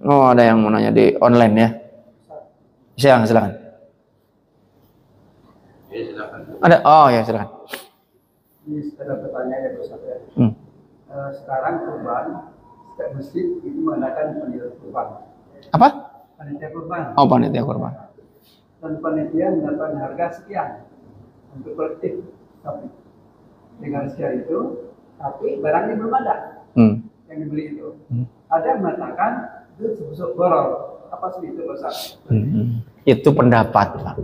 Oh, ada yang mau nanya di online, ya. Silakan. Ya, silakan. Ada? Oh ya, silakan. Ini ada pertanyaan ya, Ustaz. Sekarang kurban setiap masjid itu mengadakan panitia kurban. Apa? Panitia kurban. Oh, panitia kurban. Dan panitia menetapkan harga sekian untuk kolektif. Tapi dengan sekian itu, tapi barangnya belum ada yang dibeli itu. Ada yang mengatakan itu sebesar borol. Apa sih itu, Ustaz? Itu pendapat, Pak.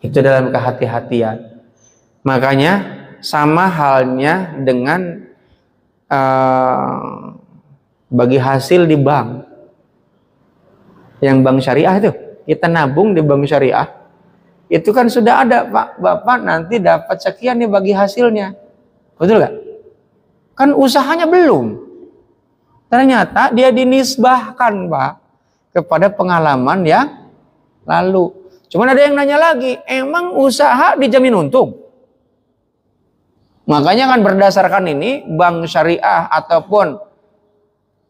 Itu dalam kehati-hatian. Makanya sama halnya dengan bagi hasil di bank. Yang bank syariah itu, kita nabung di bank syariah. Itu kan sudah ada, Pak. Bapak nanti dapat sekian nih bagi hasilnya. Betul gak? Kan usahanya belum. Ternyata dia dinisbahkan, Pak, kepada pengalaman yang lalu. Cuman ada yang nanya lagi, emang usaha dijamin untung? Makanya kan berdasarkan ini, bank syariah ataupun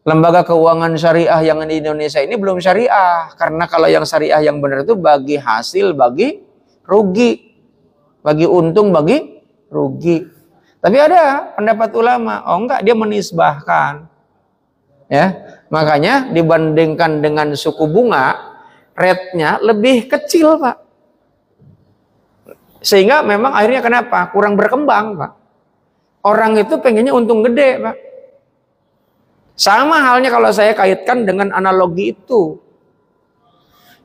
lembaga keuangan syariah yang di Indonesia ini belum syariah. Karena kalau yang syariah yang benar itu bagi hasil, bagi rugi. Bagi untung, bagi rugi. Tapi ada pendapat ulama, oh enggak, dia menisbahkan. Ya, makanya dibandingkan dengan suku bunga, rate-nya lebih kecil, Pak. Sehingga memang akhirnya kenapa? Kurang berkembang, Pak. Orang itu pengennya untung gede, Pak. Sama halnya kalau saya kaitkan dengan analogi itu.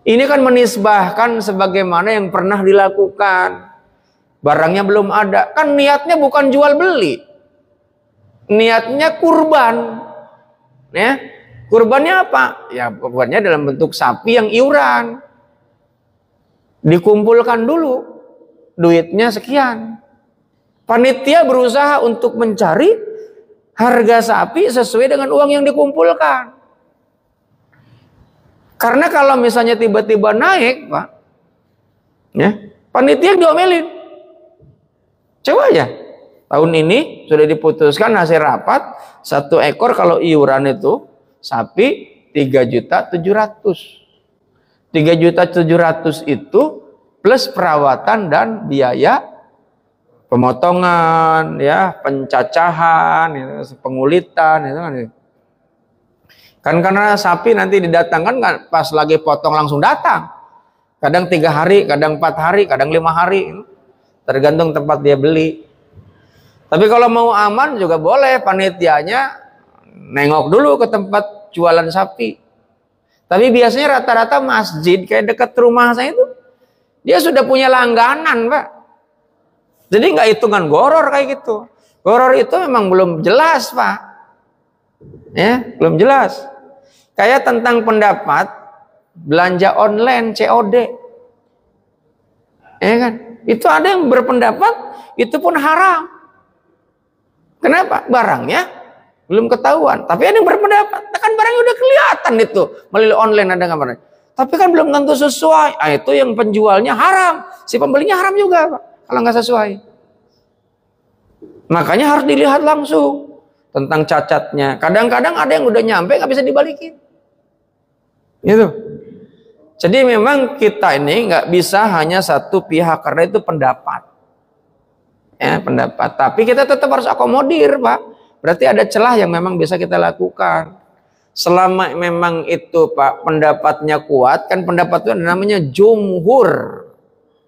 Ini kan menisbahkan sebagaimana yang pernah dilakukan. Barangnya belum ada. Kan niatnya bukan jual beli. Niatnya kurban. Ya, kurbannya apa? Ya, kurbannya dalam bentuk sapi yang iuran. Dikumpulkan dulu. Duitnya sekian. Panitia berusaha untuk mencari harga sapi sesuai dengan uang yang dikumpulkan. Karena kalau misalnya tiba-tiba naik, Pak, ya, panitia diomelin. Coba aja, tahun ini sudah diputuskan hasil rapat, 1 ekor kalau iuran itu sapi 3.700.000. 3.700.000 itu plus perawatan dan biaya pemotongan, ya, pencacahan, ya, pengulitan, itu kan karena sapi nanti didatangkan kan pas lagi potong langsung datang. Kadang 3 hari, kadang 4 hari, kadang 5 hari, tergantung tempat dia beli. Tapi kalau mau aman juga boleh panitianya nengok dulu ke tempat jualan sapi. Tapi biasanya rata-rata masjid kayak dekat rumah saya itu dia sudah punya langganan, Pak. Jadi nggak hitungan goror kayak gitu. Goror itu memang belum jelas, Pak. Ya, belum jelas. Kayak tentang pendapat belanja online COD. Ya kan? Itu ada yang berpendapat itu pun haram. Kenapa? Barangnya belum ketahuan. Tapi ada yang berpendapat, kan barangnya udah kelihatan itu melalui online ada gambarnya. Tapi kan belum tentu sesuai. Ah, itu yang penjualnya haram, si pembelinya haram juga, Pak. kalau nggak sesuai. Makanya harus dilihat langsung tentang cacatnya. Kadang-kadang ada yang udah nyampe nggak bisa dibalikin. Gitu. Jadi memang kita ini nggak bisa hanya satu pihak karena itu pendapat. Ya, pendapat. Tapi kita tetap harus akomodir, Pak. Berarti ada celah yang memang bisa kita lakukan. Selama memang itu, Pak, pendapatnya kuat, kan pendapat itu namanya jumhur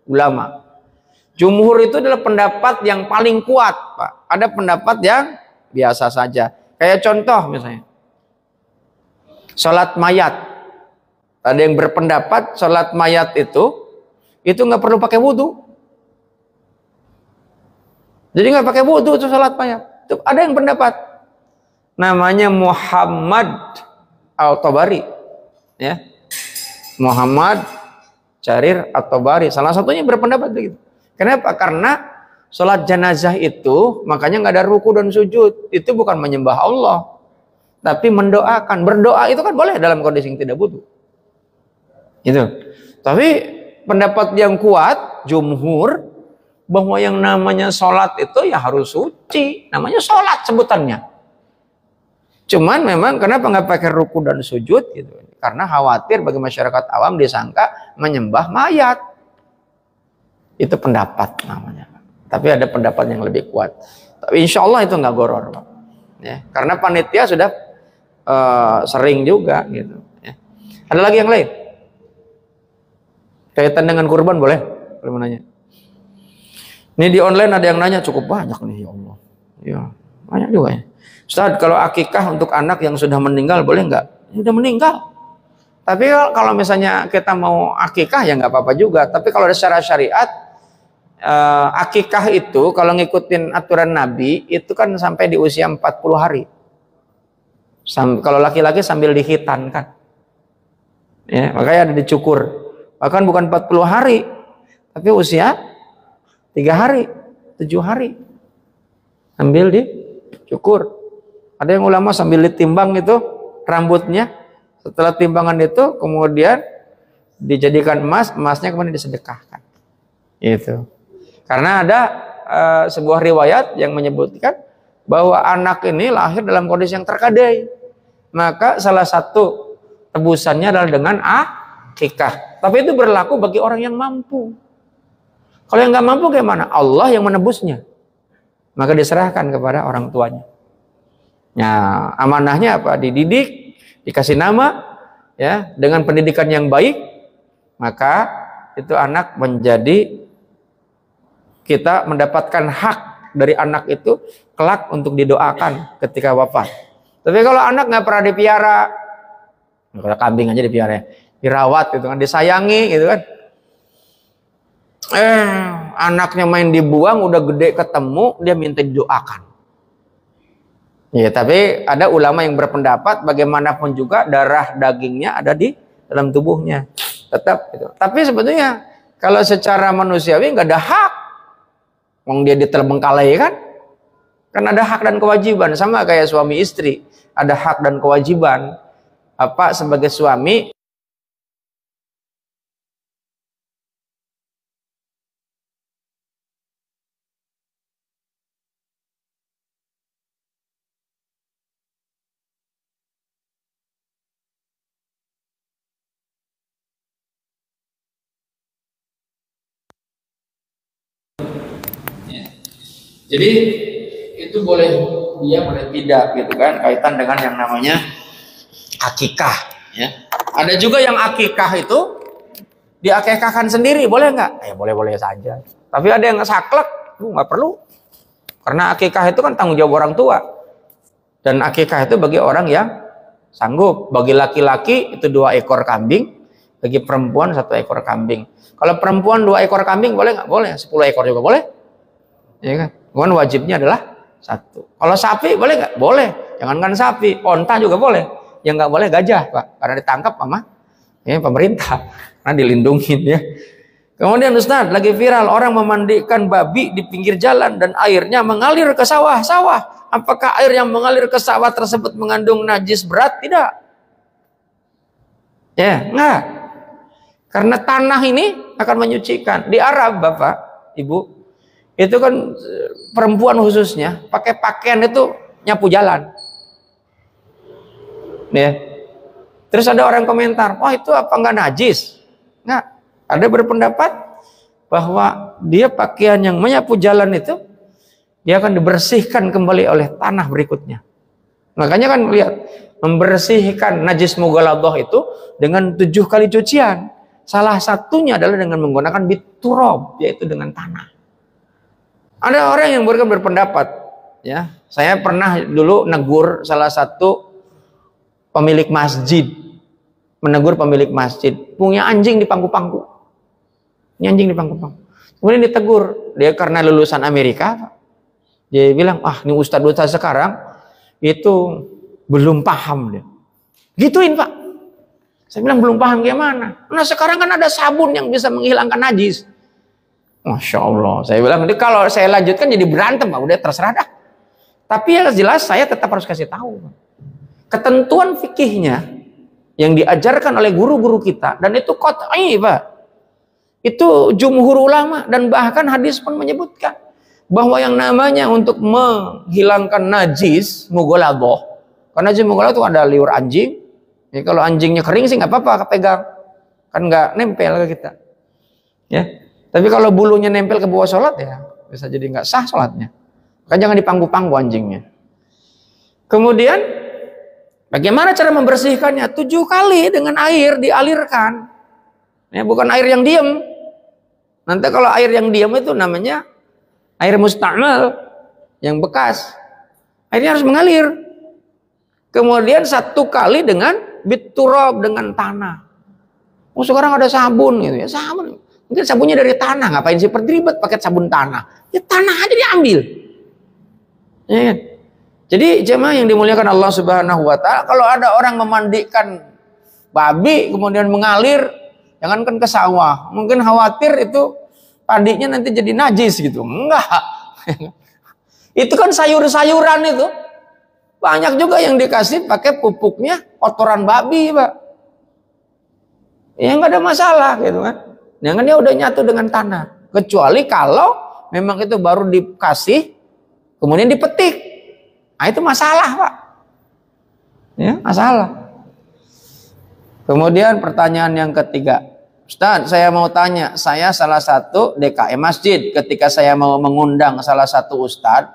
ulama. Jumhur itu adalah pendapat yang paling kuat, Pak. Ada pendapat yang biasa saja. Kayak contoh misalnya, sholat mayat. Ada yang berpendapat sholat mayat itu nggak perlu pakai wudhu. Jadi nggak pakai wudhu itu sholat mayat. Itu ada yang pendapat. Namanya Muhammad Al-Tabari, ya. Muhammad Jarir At-Tabari. Salah satunya berpendapat begitu. Kenapa? Karena sholat jenazah itu makanya nggak ada ruku dan sujud. Itu bukan menyembah Allah, tapi mendoakan. Berdoa itu kan boleh dalam kondisi yang tidak butuh. Itu. Tapi pendapat yang kuat, jumhur, bahwa yang namanya sholat itu ya harus suci. Namanya sholat sebutannya. Cuman memang kenapa nggak pakai ruku dan sujud gitu? Karena khawatir bagi masyarakat awam disangka menyembah mayat. Itu pendapat namanya. Tapi ada pendapat yang lebih kuat. Tapi insya Allah itu nggak goror, Pak. Ya, karena panitia sudah sering juga gitu. Ya. Ada lagi yang lain? Kaitan dengan kurban boleh? Boleh menanya. Ini di online ada yang nanya cukup banyak nih, ya Allah. Ya, banyak juga ya. Ustaz, kalau akikah untuk anak yang sudah meninggal boleh nggak? Sudah meninggal. Tapi kalau misalnya kita mau akikah ya nggak apa-apa juga. Tapi kalau secara syariat, akikah itu kalau ngikutin aturan Nabi itu kan sampai di usia 40 hari. Kalau laki-laki sambil dihitankan. Ya, makanya ada dicukur. Bahkan bukan 40 hari, tapi usia 3 hari, 7 hari. Sambil dicukur. Ada yang ulama sambil ditimbang itu rambutnya. Setelah timbangan itu kemudian dijadikan emas, emasnya kemudian disedekahkan. Itu. Karena ada sebuah riwayat yang menyebutkan bahwa anak ini lahir dalam kondisi yang terkadai. Maka salah satu tebusannya adalah dengan akikah. Tapi itu berlaku bagi orang yang mampu. Kalau yang nggak mampu gimana? Allah yang menebusnya. Maka diserahkan kepada orang tuanya. Nah, amanahnya apa? Dididik, dikasih nama, ya, dengan pendidikan yang baik, maka itu anak menjadi, kita mendapatkan hak dari anak itu kelak untuk didoakan ketika wafat. Tapi kalau anak nggak pernah dipiara, kalau kambing aja dipiara, dirawat gitu kan, disayangi gitu kan. Anaknya main dibuang, udah gede ketemu, dia minta didoakan. Ya, tapi ada ulama yang berpendapat bagaimanapun juga darah dagingnya ada di dalam tubuhnya. Tetap gitu. Tapi sebetulnya kalau secara manusiawi nggak ada hak. Wong dia diterbengkalai kan? Kan ada hak dan kewajiban, sama kayak suami istri. Ada hak dan kewajiban. Apa sebagai suami jadi itu boleh dia boleh tidak gitu kan, kaitan dengan yang namanya akikah ya. Ada juga yang akikah itu diakikahkan sendiri, boleh nggak? Boleh-boleh saja. Tapi ada yang saklek, nggak perlu. Karena akikah itu kan tanggung jawab orang tua. Dan akikah itu bagi orang yang sanggup. Bagi laki-laki itu 2 ekor kambing, bagi perempuan 1 ekor kambing. Kalau perempuan 2 ekor kambing boleh nggak? Boleh. 10 ekor juga boleh. Ya kan? Cuman wajibnya adalah 1. Kalau sapi boleh nggak? Boleh. Jangankan sapi, onta juga boleh. Yang nggak boleh gajah, Pak, karena ditangkap sama pemerintah, karena dilindungin ya. Kemudian Ustaz, lagi viral orang memandikan babi di pinggir jalan dan airnya mengalir ke sawah-sawah. Apakah air yang mengalir ke sawah tersebut mengandung najis berat? Tidak. Ya, enggak. Karena tanah ini akan menyucikan. Di Arab, Bapak, Ibu, Itu kan perempuan khususnya pakai pakaian itu nyapu jalan. Ya. Terus ada orang komentar, wah itu apa nggak najis? Nggak. Ada berpendapat bahwa dia pakaian yang menyapu jalan itu dia akan dibersihkan kembali oleh tanah berikutnya. Makanya kan lihat, membersihkan najis mughaladah itu dengan 7 kali cucian. Salah satunya adalah dengan menggunakan biturab, yaitu dengan tanah. Ada orang yang berpendapat, ya, saya pernah dulu negur salah satu pemilik masjid, menegur pemilik masjid, punya anjing di pangku-pangku. Ini anjing di pangku-pangku. Kemudian ditegur, dia karena lulusan Amerika, dia bilang, ini ustadz-ustadz sekarang itu belum paham dia. Gituin Pak. Saya bilang belum paham gimana. Nah sekarang kan ada sabun yang bisa menghilangkan najis. Masya Allah. Saya bilang, kalau saya lanjutkan jadi berantem Pak. Udah terserah dah. Tapi yang jelas saya tetap harus kasih tahu. Ketentuan fikihnya yang diajarkan oleh guru-guru kita. Dan itu qat'i Pak. Itu jumhur ulama. Dan bahkan hadis pun menyebutkan bahwa yang namanya untuk menghilangkan najis mughaladah, karena najis mughaladah itu ada liur anjing. Ya, kalau anjingnya kering sih nggak apa-apa kepegang, kan nggak nempel ke kita. Ya, tapi kalau bulunya nempel ke bawah sholat ya bisa jadi nggak sah sholatnya. Maka jangan dipanggu-panggu anjingnya. Kemudian bagaimana cara membersihkannya? 7 kali dengan air dialirkan. Ya, bukan air yang diam. Nanti kalau air yang diam itu namanya air musta'mal yang bekas. Airnya harus mengalir. Kemudian 1 kali dengan biturab, dengan tanah. Oh sekarang ada sabun gitu ya, sabun. Mungkin sabunnya dari tanah, ngapain sih ribet pakai sabun tanah? Ya tanah aja diambil. Ya kan? Jadi jemaah yang dimuliakan Allah Subhanahu wa taala, kalau ada orang memandikan babi kemudian mengalir, jangankan ke sawah, mungkin khawatir itu padinya nanti jadi najis gitu. Enggak. Itu kan sayur-sayuran itu. Banyak juga yang dikasih pakai pupuknya kotoran babi, Pak. Ya enggak ada masalah gitu kan. Jangan dia udah nyatu dengan tanah. Kecuali kalau memang itu baru dikasih kemudian dipetik. Nah, itu masalah, Pak. Ya, masalah. Kemudian pertanyaan yang ketiga. Ustaz, saya mau tanya, saya salah satu DKM masjid. Ketika saya mau mengundang salah satu ustadz,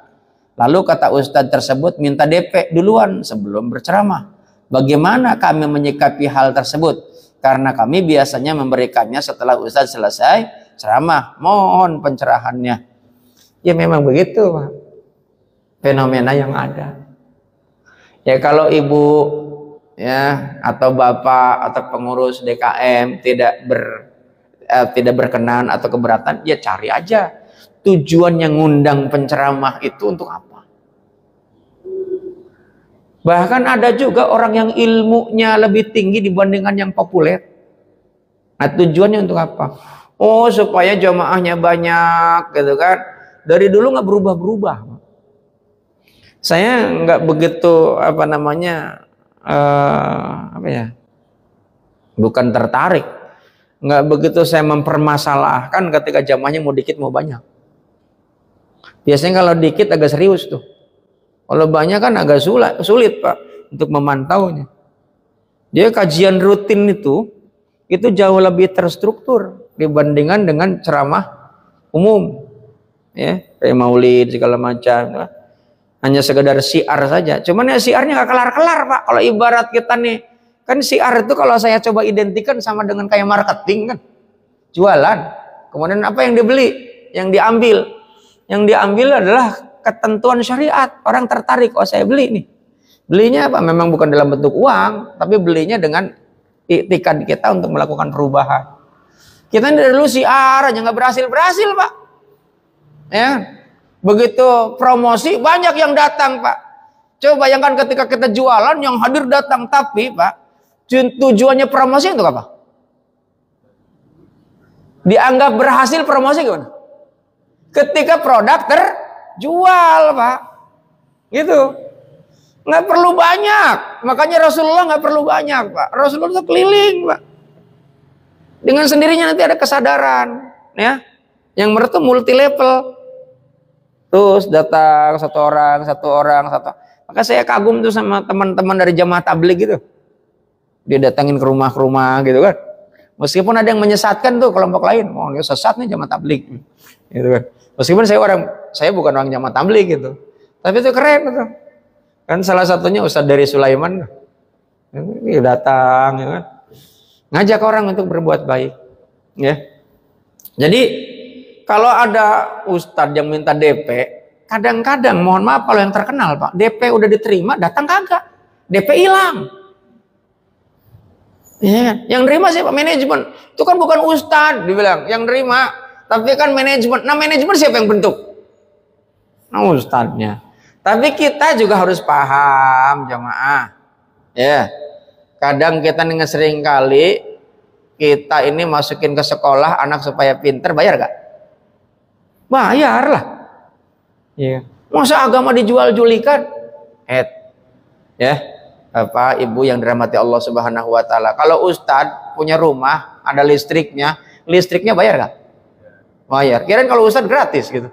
lalu kata ustadz tersebut minta DP duluan sebelum berceramah. Bagaimana kami menyikapi hal tersebut? Karena kami biasanya memberikannya setelah ustadz selesai ceramah. Mohon pencerahannya. Ya memang begitu, Pak. Fenomena yang ada. Ya kalau ibu ya atau bapak atau pengurus DKM tidak berkenan atau keberatan, ya cari aja tujuan yang ngundang penceramah itu untuk apa. Bahkan ada juga orang yang ilmunya lebih tinggi dibandingkan yang populer. Nah tujuannya untuk apa? Oh supaya jamaahnya banyak gitu kan. Dari dulu nggak berubah-berubah. Saya nggak begitu bukan tertarik, nggak begitu saya mempermasalahkan ketika jamaahnya mau dikit mau banyak. Biasanya kalau dikit agak serius tuh, kalau banyak kan agak sulit Pak untuk memantaunya. Dia kajian rutin itu jauh lebih terstruktur dibandingkan dengan ceramah umum, ya kayak maulid segala macam. Hanya sekedar syiar saja. Cuman ya syiarnya nggak kelar-kelar Pak. Kalau ibarat kita nih, kan syiar itu kalau saya coba identikan sama dengan kayak marketing kan. Jualan. Kemudian apa yang dibeli? Yang diambil. Yang diambil adalah ketentuan syariat. Orang tertarik, oh saya beli nih. Belinya apa? Memang bukan dalam bentuk uang, tapi belinya dengan iktikad kita untuk melakukan perubahan. Kita dari dulu syiar aja nggak berhasil Pak. Ya. Begitu promosi banyak yang datang Pak. Coba bayangkan ketika kita jualan yang hadir datang, tapi Pak tujuannya promosi untuk apa? Dianggap berhasil promosi gimana? Ketika produk terjual Pak. Gitu. Nggak perlu banyak. Makanya Rasulullah nggak perlu banyak Pak. Rasulullah itu keliling Pak. Dengan sendirinya nanti ada kesadaran, ya. Yang menurut multi level. Terus datang satu orang. Maka saya kagum tuh sama teman-teman dari jamaah tabligh gitu. Dia datangin ke rumah gitu kan. Meskipun ada yang menyesatkan tuh kelompok lain, oh dia sesat nih jamaah tabligh, gitu kan. Meskipun saya bukan orang jamaah tabligh gitu, tapi itu keren gitu. Kan salah satunya Ustadz dari Sulaiman, dia datang, ya kan, ngajak orang untuk berbuat baik, ya. Jadi kalau ada Ustadz yang minta DP, kadang-kadang mohon maaf kalau yang terkenal Pak, DP udah diterima, datang kagak, DP hilang. Ya, yang nerima siapa? Manajemen. Itu kan bukan ustadz, dibilang. Yang nerima, tapi kan manajemen. Nah, manajemen siapa yang bentuk? Nah, ustadznya. Tapi kita juga harus paham, jamaah. Ya. Kadang kita nih sering kali kita ini masukin ke sekolah anak supaya pinter, bayar gak? Bayar lah. Ya. Masa agama dijual-julikan? Ya. Bapak, Ibu yang dirahmati Allah Subhanahu wa taala. Kalau ustadz punya rumah, ada listriknya bayar gak? Bayar. Kirain kalau ustadz gratis gitu.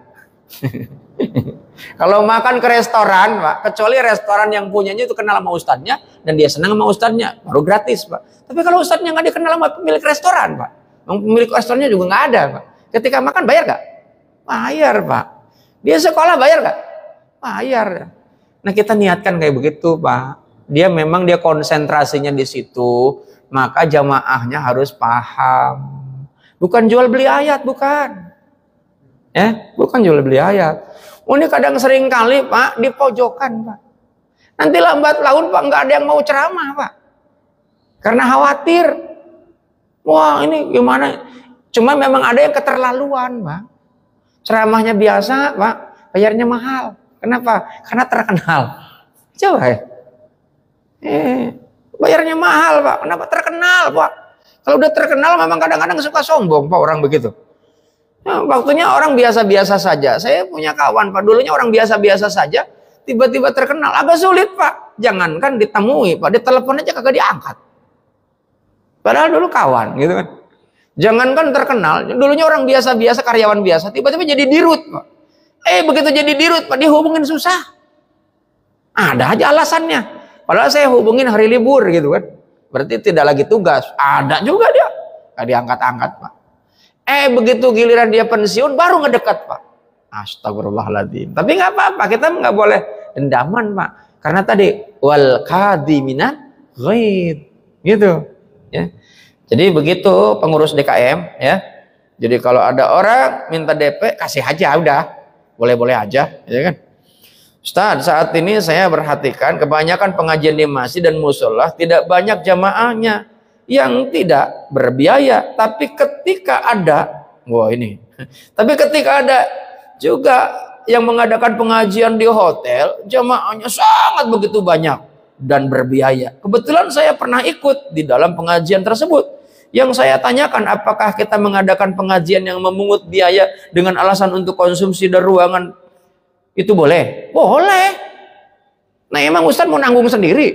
Kalau makan ke restoran, Pak, kecuali restoran yang punyanya itu kenal sama ustadznya dan dia senang sama ustadznya, baru gratis, Pak. Tapi kalau ustadznya nggak dikenal sama pemilik restoran, Pak, pemilik restorannya juga nggak ada, Pak. Ketika makan bayar gak? Bayar, Pak. Dia sekolah bayar gak? Bayar. Nah, kita niatkan kayak begitu, Pak. Dia memang konsentrasinya di situ, maka jamaahnya harus paham. Bukan jual beli ayat, bukan. Ya, bukan jual beli ayat. Oh, ini kadang sering kali Pak di pojokan, Pak. Nanti lambat laun Pak nggak ada yang mau ceramah, Pak. Karena khawatir. Wah, ini gimana? Cuma memang ada yang keterlaluan, Pak. Ceramahnya biasa, Pak, bayarnya mahal. Kenapa? Karena terkenal. Coba ya. Bayarnya mahal, Pak. Kenapa? Terkenal, Pak. Kalau udah terkenal memang kadang-kadang suka sombong, Pak, orang begitu. Nah, waktunya orang biasa-biasa saja. Saya punya kawan, Pak, dulunya orang biasa-biasa saja, tiba-tiba terkenal. Agak sulit, Pak. Jangankan ditemui, Pak, ditelepon aja kagak diangkat. Padahal dulu kawan, gitu kan. Jangankan terkenal, dulunya orang biasa-biasa, karyawan biasa, tiba-tiba jadi dirut, Pak. Begitu jadi dirut, Pak, dihubungin susah. Ada aja alasannya. Padahal saya hubungin hari libur gitu kan. Berarti tidak lagi tugas. Ada juga dia. Gak diangkat-angkat, Pak. Begitu giliran dia pensiun baru ngedekat, Pak. Astagfirullahaladzim. Tapi nggak apa-apa, kita nggak boleh dendaman, Pak. Karena tadi wal kadhiminan ghaidh. Gitu. Ya. Jadi begitu pengurus DKM, ya. Jadi kalau ada orang minta DP, kasih aja udah. Boleh-boleh aja, ya kan? Ustaz, saat ini saya perhatikan kebanyakan pengajian di masjid dan musola tidak banyak jamaahnya yang tidak berbiaya. Tapi ketika ada, tapi ketika ada juga yang mengadakan pengajian di hotel, jamaahnya sangat begitu banyak dan berbiaya. Kebetulan saya pernah ikut di dalam pengajian tersebut. Yang saya tanyakan, apakah kita mengadakan pengajian yang memungut biaya dengan alasan untuk konsumsi dan ruangan? Itu boleh? Boleh. Nah, emang Ustaz mau nanggung sendiri?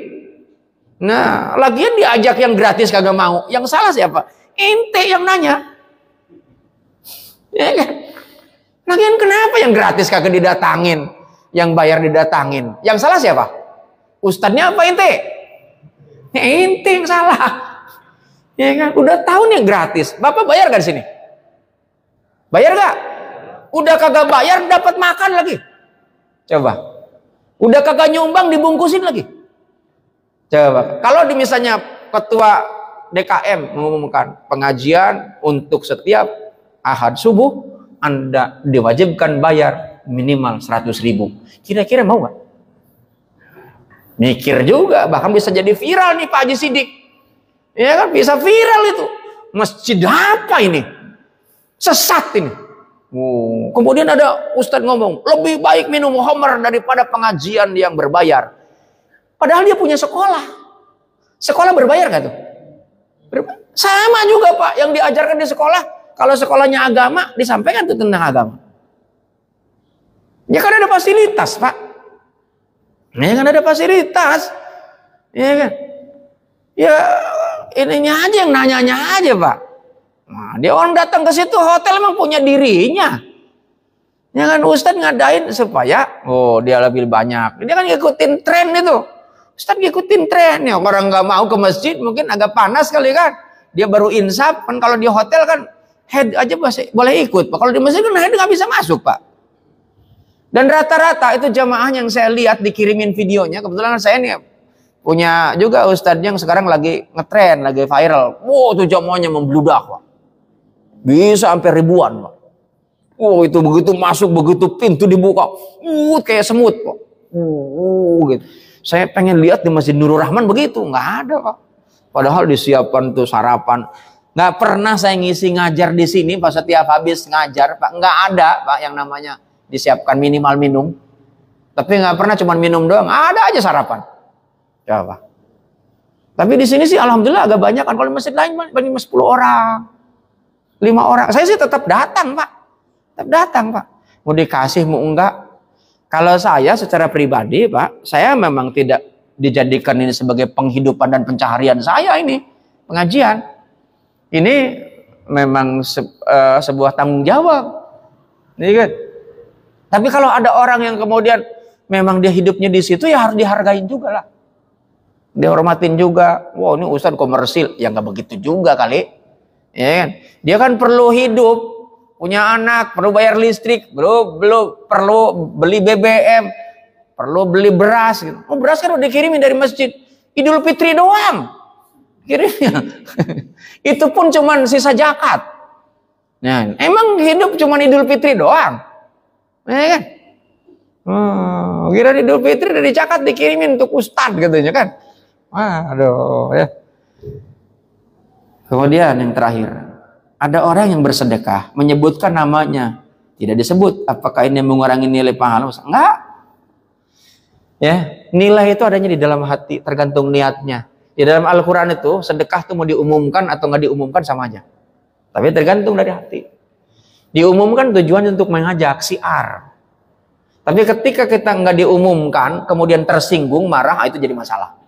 Nah, lagian diajak yang gratis kagak mau. Yang salah siapa? Ente yang nanya. Ya kan? Lagian kenapa yang gratis kagak didatangin? Yang bayar didatangin. Yang salah siapa? Ustadznya apa ente? Ya, ente yang salah. Ya kan? Udah tahu nih gratis. Bapak bayar gak di sini? Bayar gak? Udah kagak bayar dapat makan lagi. Coba. Udah kagak nyumbang dibungkusin lagi. Coba. Kalau misalnya ketua DKM mengumumkan pengajian untuk setiap Ahad subuh Anda diwajibkan bayar minimal 100.000. Kira-kira mau gak? Mikir juga, bahkan bisa jadi viral nih Pak Haji Sidik. Ya kan, bisa viral itu. Masjid apa ini? Sesat ini. Kemudian ada Ustadz ngomong, lebih baik minum homer daripada pengajian yang berbayar. Padahal dia punya sekolah. Sekolah berbayar gak tuh? Sama juga Pak, yang diajarkan di sekolah. Kalau sekolahnya agama, disampaikan tuh tentang agama. Ya kan ada fasilitas, Pak. Ya kan ada fasilitas. Ya kan. Ya ininya aja yang nanyanya aja, Pak. Nah, dia orang datang ke situ hotel emang punya dirinya. Ya kan Ustadz ngadain supaya dia lebih banyak. Dia kan ngikutin tren itu. Ustadz ngikutin tren ya. Orang nggak mau ke masjid mungkin agak panas kali kan. Dia baru insaf kan, kalau di hotel kan head aja boleh ikut Pak. Kalau di masjid kan head nggak bisa masuk Pak. Dan rata-rata itu jamaah yang saya lihat dikirimin videonya. Kebetulan saya nih punya juga Ustadz yang sekarang lagi ngetren, lagi viral. Tuh jamaahnya membludak Pak. Bisa sampai ribuan Pak. Itu begitu masuk, begitu pintu dibuka, kayak semut kok. Gitu. Saya pengen lihat di Masjid Nurul Rahman begitu, nggak ada Pak. Padahal disiapkan tuh sarapan. Nggak pernah saya ngisi ngajar di sini, pas setiap habis ngajar Pak, nggak ada Pak yang namanya disiapkan minimal minum. Tapi nggak pernah cuma minum doang, ada aja sarapan. Ya Pak. Tapi di sini sih alhamdulillah agak banyak kan. Kalau masjid lain paling 10 orang, 5 orang. Saya sih tetap datang Pak. Datang Pak, mau dikasih mau enggak. Kalau saya secara pribadi Pak, saya memang tidak dijadikan ini sebagai penghidupan dan pencaharian saya ini pengajian. Ini memang sebuah tanggung jawab, nih kan. Tapi kalau ada orang yang kemudian memang dia hidupnya di situ, ya harus dihargain juga lah, dihormatin juga. Ini Ustadz komersil, ya nggak begitu juga kali, ya kan? Dia kan perlu hidup. Punya anak, perlu bayar listrik, perlu beli BBM, perlu beli beras. Gitu. Beras kan udah dikirimin dari masjid. Idul Fitri doang kirimnya. Itu pun cuman sisa zakat. Nah, emang hidup cuman Idul Fitri doang, ya kan? Kira Idul Fitri dari zakat dikirimin untuk ustadz katanya kan? Aduh ya. Kemudian yang terakhir. Ada orang yang bersedekah, menyebutkan namanya, tidak disebut. Apakah ini mengurangi nilai pahala? Enggak. Ya, nilai itu adanya di dalam hati, tergantung niatnya. Di dalam Al-Quran itu, sedekah itu mau diumumkan atau nggak diumumkan sama aja. Tapi tergantung dari hati. Diumumkan tujuan untuk mengajak, siar. Tapi ketika kita nggak diumumkan, kemudian tersinggung, marah, itu jadi masalah.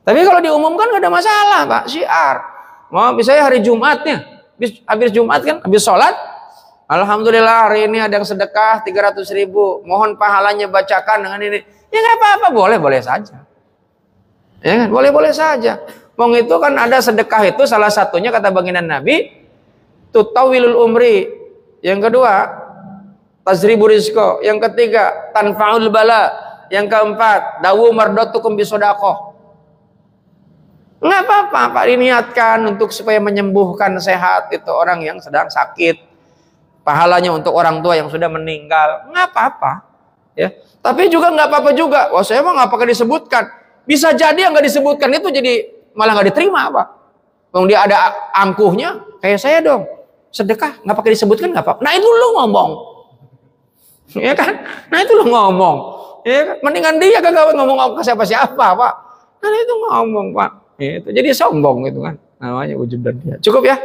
Tapi kalau diumumkan nggak ada masalah, Pak, siar. Mau misalnya hari Jumatnya, habis Jumat kan, habis sholat, alhamdulillah hari ini ada yang sedekah 300.000, mohon pahalanya bacakan dengan ini. Ya nggak apa-apa, boleh saja. Ya kan, boleh saja. Wong itu kan ada sedekah itu salah satunya kata baginda Nabi, tutawilul umri. Yang kedua, tazribu rizqo. Yang ketiga, tanfa'ul bala. Yang keempat, dawu mardotukum bisodaqoh. Nggak apa-apa Pak, diniatkan untuk supaya menyembuhkan sehat itu orang yang sedang sakit, pahalanya untuk orang tua yang sudah meninggal, nggak apa-apa ya. Tapi juga nggak apa-apa juga, saya emang nggak pakai disebutkan. Bisa jadi yang nggak disebutkan itu jadi malah nggak diterima Pak. Kalau dia ada angkuhnya kayak saya dong, sedekah nggak pakai disebutkan nggak apa-apa. Nah itu lu ngomong, ya kan? Nah itu lu ngomong, ya kan? Mendingan dia kagak ngomong ke siapa-siapa Pak. Karena itu ngomong Pak. Itu jadi sombong gitu kan, namanya ujub dan dia. Cukup ya,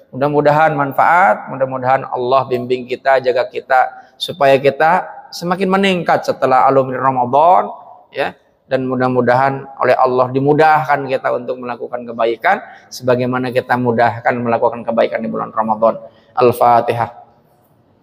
mudah-mudahan manfaat, mudah-mudahan Allah bimbing kita, jaga kita supaya kita semakin meningkat setelah alumni Ramadan ya, dan mudah-mudahan oleh Allah dimudahkan kita untuk melakukan kebaikan sebagaimana kita mudahkan melakukan kebaikan di bulan Ramadan. Al-Fatihah.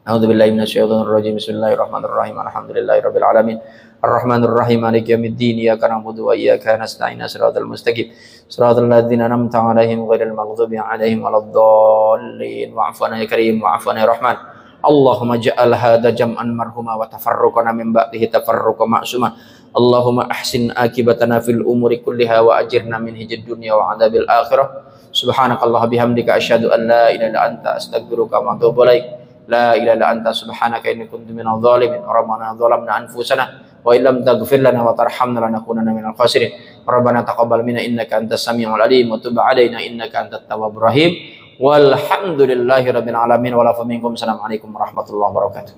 A'udzubillahi minasyaitonirrajim. Bismillahirrahmanirrahim. Alhamdulillahirabbil alamin. Ar-Rahmanir Rahim. Maliki yaumiddin. Iyyaka na'budu wa iyyaka nasta'in. Shiratal mustaqim. Shiratal ladzina an'amta 'alaihim ghairil maghdubi 'alaihim waladdallin. Wa'fu 'anna ya karim, wa'fu 'anna ya rahman. Allahumma ja'al hadza jam'an marhuma wa tafarruqana min ba'dihi tafarruqan ma'suma. Allahumma ahsin akibatana fil umuri kulliha wa ajirna min hijdid dunya wa 'adzabil akhirah. Subhanakallah bihamdika asyhadu an la ilaha illa anta astaghfiruka wa atubu ilaik. La ilaha illa anta subhanaka inni kuntu minadh dhalimin. Rabbana dhalamna anfusana wa illam taghfir lana wa tarhamna lanakunanna minal khasirin. Rabbana taqabbal minna innaka antas samiul alim wa tub 'alaina innaka antat tawwabur rahim. Walhamdulillahi rabbil alamin wa la minkum. Assalamualaikum warahmatullahi wabarakatuh.